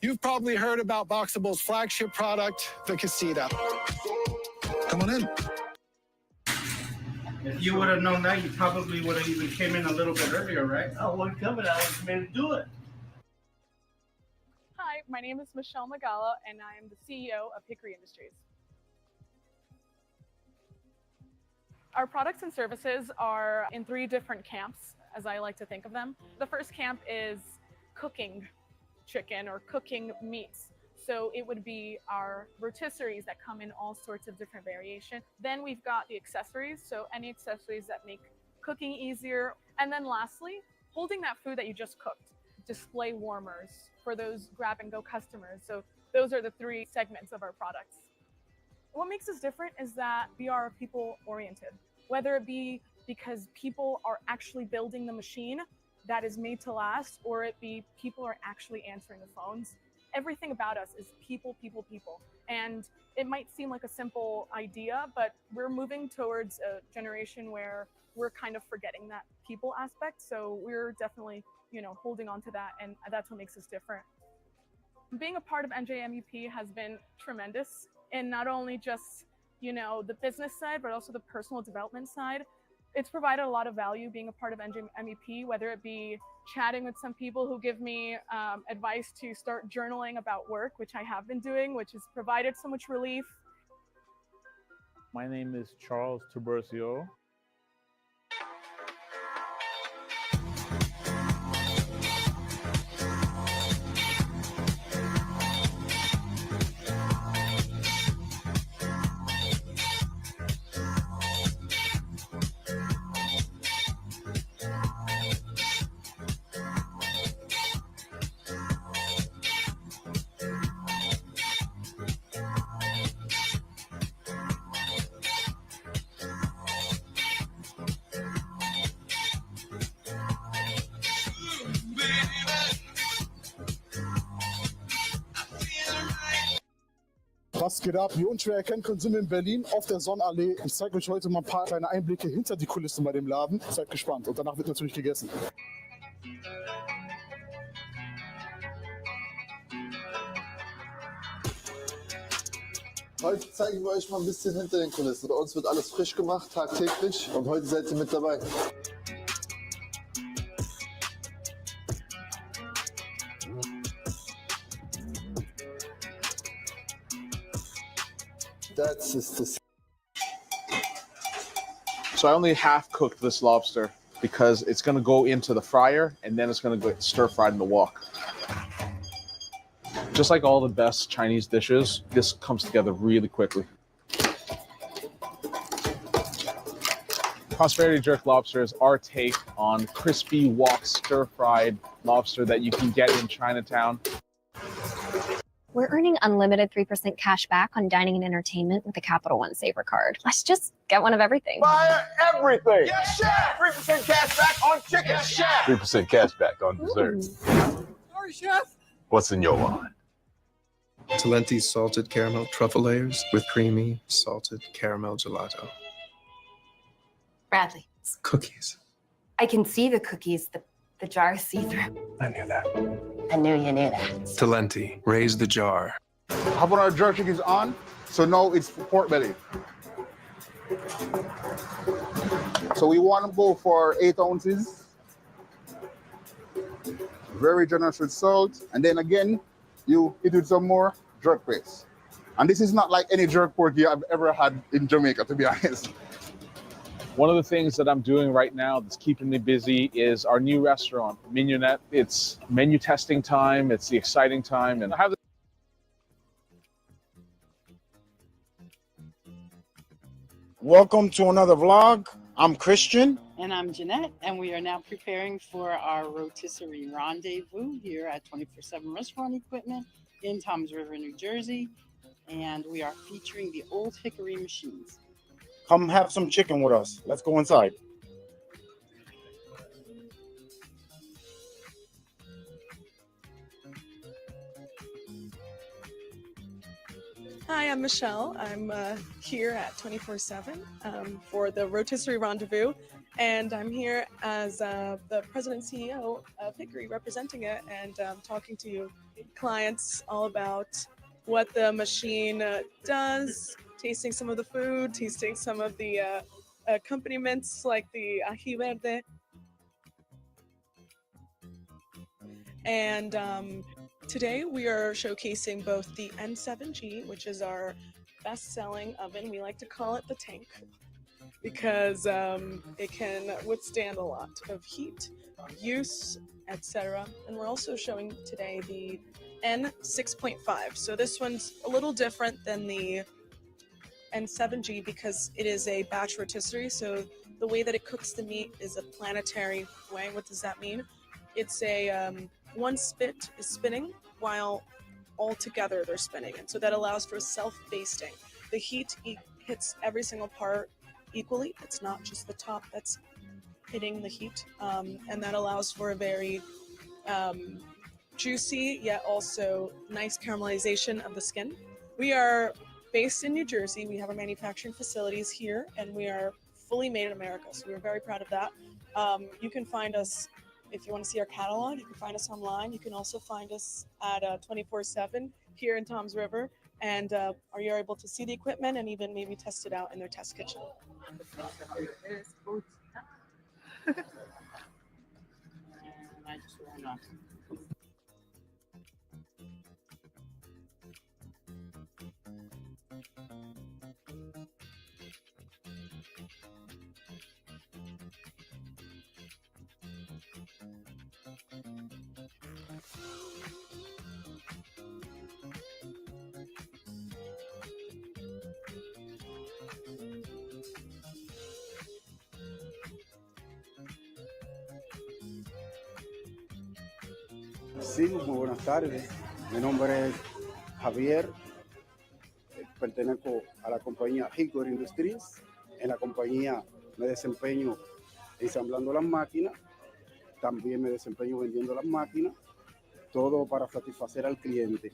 You've probably heard about Boxable's flagship product, the Casita. Come on in. If you would have known that, you probably would have even came in a little bit earlier, right? I wasn't coming. I was made to do it. Hi, my name is Michelle Magala, and I am the CEO of Hickory Industries. Our products and services are in 3 different camps, as I like to think of them. The first camp is cooking chicken or cooking meats. So it would be our rotisseries that come in all sorts of different variation. Then we've got the accessories, so any accessories that make cooking easier. And then lastly, holding that food that you just cooked, display warmers for those grab and go customers. So those are the 3 segments of our products. What makes us different is that we are people oriented, whether it be because people are actually building the machine that is made to last, or it be people are actually answering the phones. Everything about us is people, people, people. And it might seem like a simple idea, but we're moving towards a generation where we're kind of forgetting that people aspect. So we're definitely, holding on to that, and that's what makes us different. Being a part of NJMUP has been tremendous, and not only just, the business side, but also the personal development side. It's provided a lot of value being a part of NJMUP, whether it be chatting with some people who give me advice to start journaling about work, which I have been doing, which has provided so much relief. My name is Charles Tiburcio. Was geht ab? Wie unschwer erkennen können, sind wir in Berlin auf der Sonnenallee. Ich zeige euch heute mal ein paar kleine Einblicke hinter die Kulissen bei dem Laden. Seid gespannt und danach wird natürlich gegessen. Heute zeigen wir euch mal ein bisschen hinter den Kulissen. Bei uns wird alles frisch gemacht, tagtäglich, und heute seid ihr mit dabei. That's just So I only half cooked this lobster because it's going to go into the fryer and then it's going to get stir fried in the wok. Just like all the best Chinese dishes, this comes together really quickly. Prosperity Jerk Lobster is our take on crispy wok stir-fried lobster that you can get in Chinatown. We're earning unlimited 3% cash back on dining and entertainment with the Capital One Saver card. Let's just get one of everything. Buy everything. Yes, chef. 3% cash back on chicken. Yes, chef. 3% cash back on dessert. Sorry, chef. What's in your wallet? Talenti's salted caramel truffle layers with creamy salted caramel gelato. Bradley. Cookies. I can see the cookies, the jar see-through. I knew that. I knew you knew that. Talenti, raise the jar. How about our jerk chicken's on? So no, it's pork belly. So we want them both for 8 ounces. Very generous with salt. And then again, you hit with some more jerk paste. And this is not like any jerk pork you have ever had in Jamaica, to be honest. One of the things that I'm doing right now that's keeping me busy is our new restaurant, Mignonette. It's menu testing time. It's the exciting time. And I have Welcome to another vlog. I'm Christian. And I'm Jeanette, and we are now preparing for our rotisserie rendezvous here at 24/7 Restaurant Equipment in Toms River, New Jersey. And we are featuring the Old Hickory machines. Come have some chicken with us. Let's go inside. Hi, I'm Michelle. I'm here at 24/7 for the Rotisserie Rendezvous, and I'm here as the president and CEO of Hickory, representing it and talking to clients all about what the machine does, tasting some of the food, tasting some of the accompaniments like the ají verde. And today we are showcasing both the N7G, which is our best-selling oven. We like to call it the tank because it can withstand a lot of heat, use, etc. And we're also showing today the N6.5. So this one's a little different than the N7G because it is a batch rotisserie. So the way that it cooks the meat is a planetary way. What does that mean? It's a one spit is spinning while all together they're spinning, and so that allows for self-basting. The heat hits every single part equally. It's not just the top that's hitting the heat, and that allows for a very juicy yet also nice caramelization of the skin. We are based in New Jersey. We have our manufacturing facilities here, and we are fully made in America, so we're very proud of that. You can find us if you want to see our catalog. You can find us online. You can also find us at 24/7 here in Toms River, and you're able to see the equipment and even maybe test it out in their test kitchen. Sí, muy buenas tardes. Mi nombre es Javier. Pertenezco a la compañía Hickory Industries. En la compañía me desempeño ensamblando las máquinas. También me desempeño vendiendo las máquinas. Todo para satisfacer al cliente.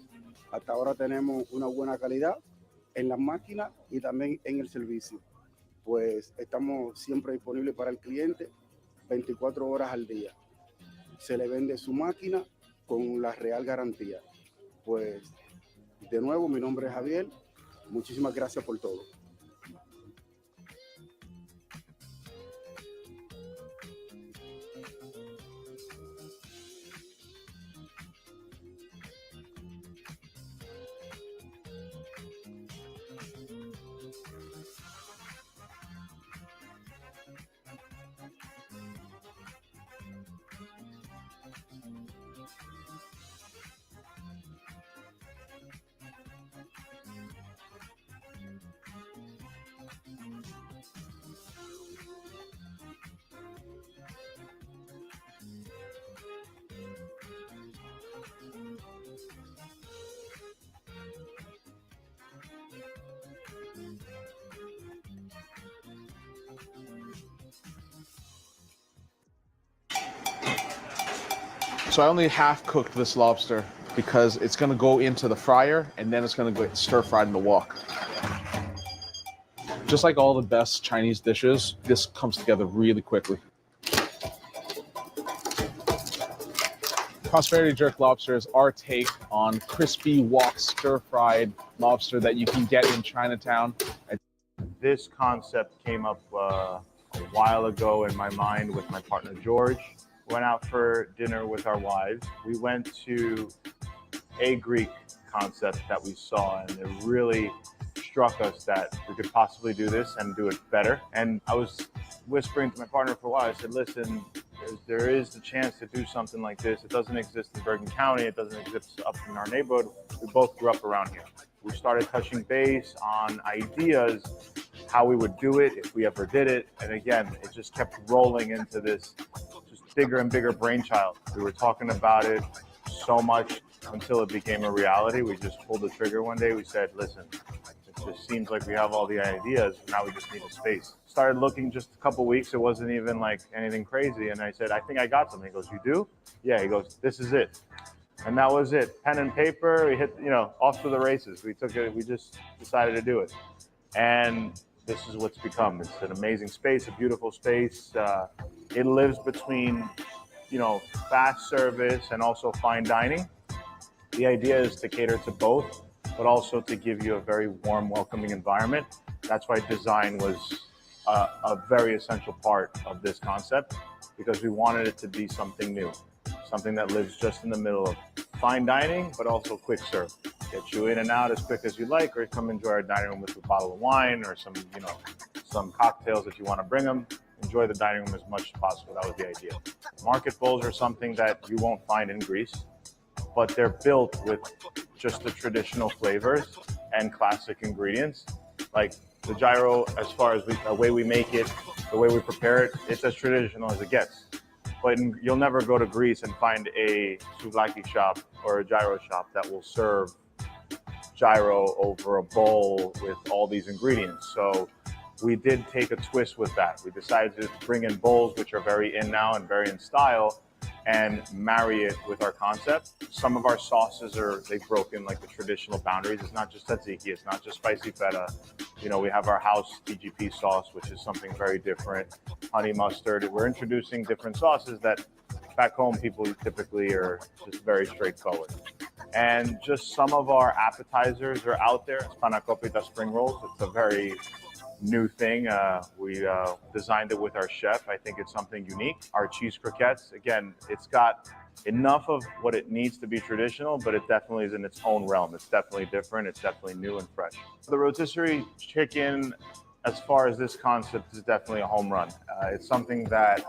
Hasta ahora tenemos una buena calidad en las máquinas y también en el servicio. Pues estamos siempre disponibles para el cliente 24 horas al día. Se le vende su máquina con la real garantía. Pues de nuevo, mi nombre es Javier. Muchísimas gracias por todo. So I only half cooked this lobster because it's going to go into the fryer and then it's going to get stir fried in the wok. Just like all the best Chinese dishes, this comes together really quickly. Prosperity Jerk Lobster is our take on crispy wok stir-fried lobster that you can get in Chinatown. This concept came up a while ago in my mind with my partner George. Went out for dinner with our wives. We went to a Greek concept that we saw, and it really struck us that we could possibly do this and do it better. And I was whispering to my partner for a while. I said, listen, there is the chance to do something like this. It doesn't exist in Bergen County. It doesn't exist up in our neighborhood. We both grew up around here. We started touching base on ideas, how we would do it if we ever did it. And again, it just kept rolling into this just bigger and bigger brainchild. We were talking about it so much until it became a reality. We just pulled the trigger one day. We said, listen, it just seems like we have all the ideas. Now we just need a space. Started looking just a couple weeks. It wasn't even like anything crazy. And I said, I think I got something. He goes, you do? Yeah. He goes, this is it. And that was it. Pen and paper, we hit, off to the races. We took it, we just decided to do it. And this is what's become. It's an amazing space, a beautiful space. It lives between, fast service and also fine dining. The idea is to cater to both, but also to give you a very warm, welcoming environment. That's why design was a very essential part of this concept, because we wanted it to be something new, something that lives just in the middle of fine dining, but also quick serve. Get you in and out as quick as you like, or come enjoy our dining room with a bottle of wine or some cocktails if you want to bring them. Enjoy the dining room as much as possible. That was the idea. Market bowls are something that you won't find in Greece, but they're built with just the traditional flavors and classic ingredients. Like the gyro, as far as the way we make it, the way we prepare it, it's as traditional as it gets. But you'll never go to Greece and find a souvlaki shop or a gyro shop that will serve gyro over a bowl with all these ingredients. So we did take a twist with that. We decided to bring in bowls, which are very in now and very in style, and marry it with our concept. Some of our sauces they've broken like the traditional boundaries. It's not just tzatziki, it's not just spicy feta. We have our house TGP sauce, which is something very different. Honey mustard. We're introducing different sauces that back home people typically are just very straightforward. And just some of our appetizers are out there. It's panakopita spring rolls. It's a very new thing. We designed it with our chef. I think it's something unique. Our cheese croquettes, again, it's got enough of what it needs to be traditional, but it definitely is in its own realm. It's definitely different. It's definitely new and fresh. The rotisserie chicken, as far as this concept, is definitely a home run. It's something that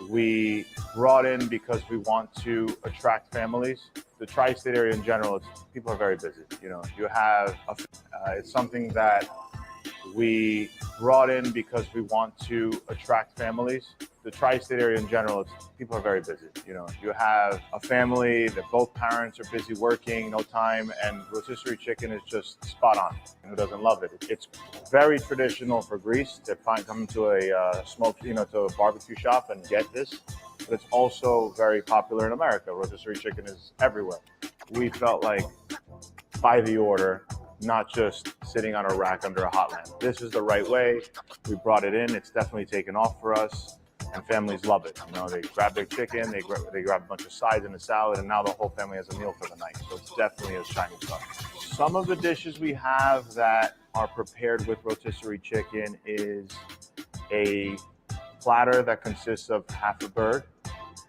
we brought in because we want to attract families. The tri-state area in general, people are very busy. It's something that we brought in because we want to attract families. The tri-state area in general, people are very busy. You have a family that both parents are busy working, no time, and rotisserie chicken is just spot on. Who doesn't love it? It's very traditional for Greece to come to a to a barbecue shop and get this, but it's also very popular in America. Rotisserie chicken is everywhere. We felt like by the order, not just sitting on a rack under a hot lamp. This is the right way. We brought it in. It's definitely taken off for us, and families love it. They grab their chicken, they grab a bunch of sides and a salad, and now the whole family has a meal for the night. So it's definitely a shining star. Some of the dishes we have that are prepared with rotisserie chicken is a platter that consists of half a bird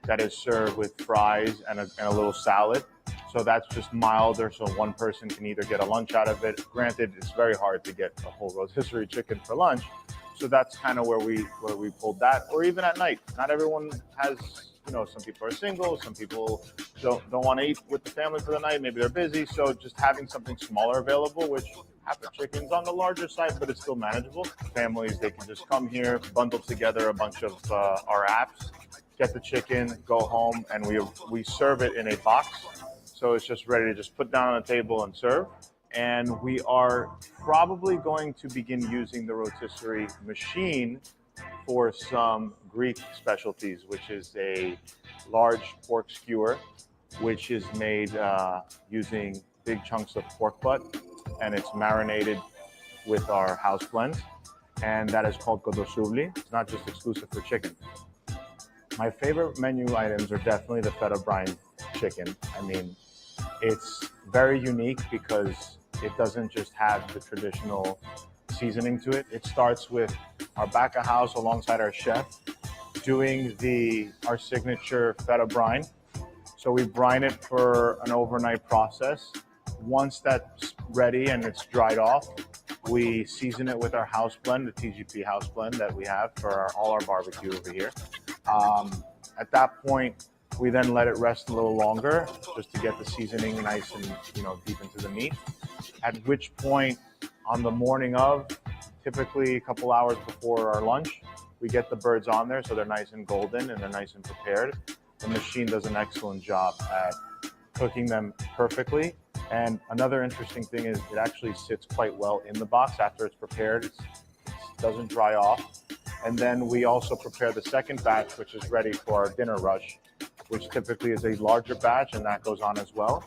that is served with fries and a little salad. So that's just milder, so one person can either get a lunch out of it. Granted, it's very hard to get a whole rotisserie chicken for lunch, so that's kind of where we pulled that. Or even at night, not everyone has. Some people are single, some people don't want to eat with the family for the night. Maybe they're busy, so just having something smaller available, which half a chicken's on the larger side, but it's still manageable. Families, they can just come here, bundle together a bunch of our apps, get the chicken, go home, and we serve it in a box. So it's just ready to just put down on the table and serve. And we are probably going to begin using the rotisserie machine for some Greek specialties, which is a large pork skewer, which is made using big chunks of pork butt, and it's marinated with our house blend, and that is called kodosouvli. It's not just exclusive for chicken. My favorite menu items are definitely the feta brine chicken. It's very unique because it doesn't just have the traditional seasoning to it. It starts with our back of house alongside our chef doing our signature feta brine. So we brine it for an overnight process. Once that's ready and it's dried off, we season it with our house blend, the TGP house blend that we have for all our barbecue over here. At that point, we then let it rest a little longer just to get the seasoning nice and deep into the meat. At which point, on the morning of, typically a couple hours before our lunch, we get the birds on there so they're nice and golden and they're nice and prepared. The machine does an excellent job at cooking them perfectly. And another interesting thing is it actually sits quite well in the box after it's prepared. It doesn't dry off. And then we also prepare the second batch, which is ready for our dinner rush, which typically is a larger batch, and that goes on as well.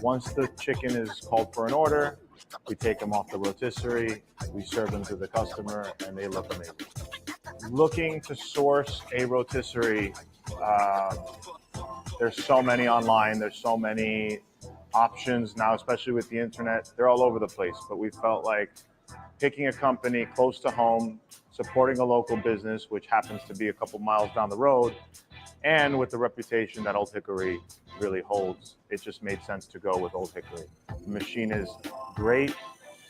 Once the chicken is called for an order, we take them off the rotisserie, we serve them to the customer, and they look amazing. Looking to source a rotisserie, there's so many online, there's so many options now, especially with the internet. They're all over the place, but we felt like picking a company close to home, supporting a local business, which happens to be a couple miles down the road, and with the reputation that Old Hickory really holds, it just made sense to go with Old Hickory. The machine is great.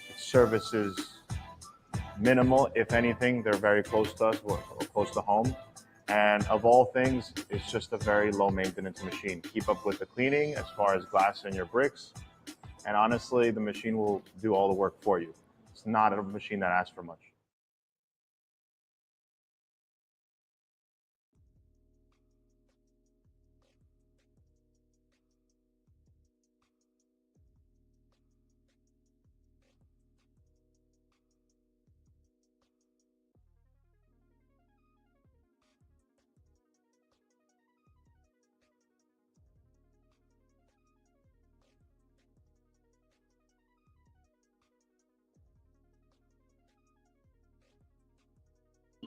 Its service is minimal. If anything, they're very close to us, or close to home. And of all things, it's just a very low maintenance machine. Keep up with the cleaning as far as glass and your bricks. And honestly, the machine will do all the work for you. It's not a machine that asks for much.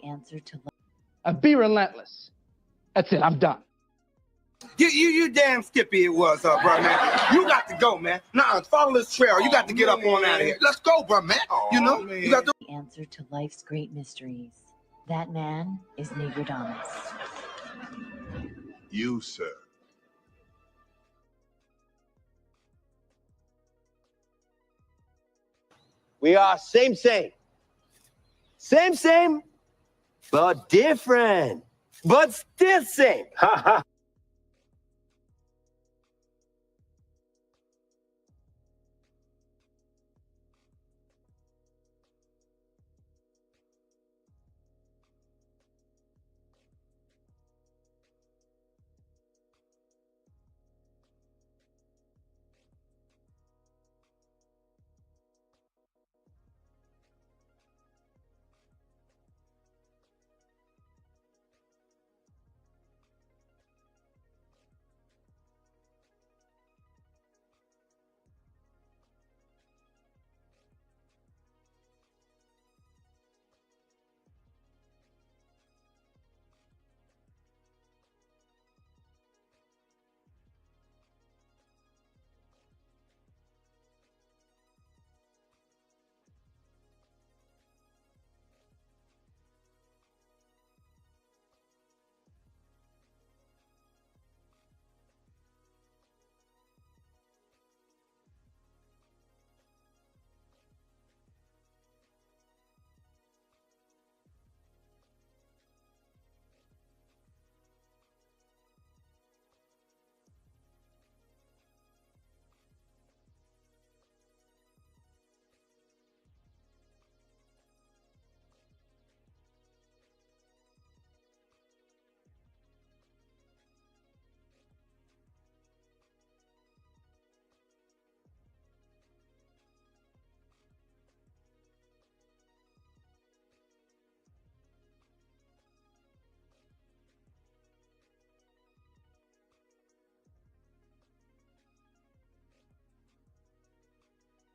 Answer to Be relentless. That's it. I'm done. You damn skippy it was, bro, man. You got to go, man. Nah, follow this trail. You got to get up on out of here. Let's go, bro, man. You got to. answer to life's great mysteries. That man is Negrodamus. You, sir. We are same, but different, but still same.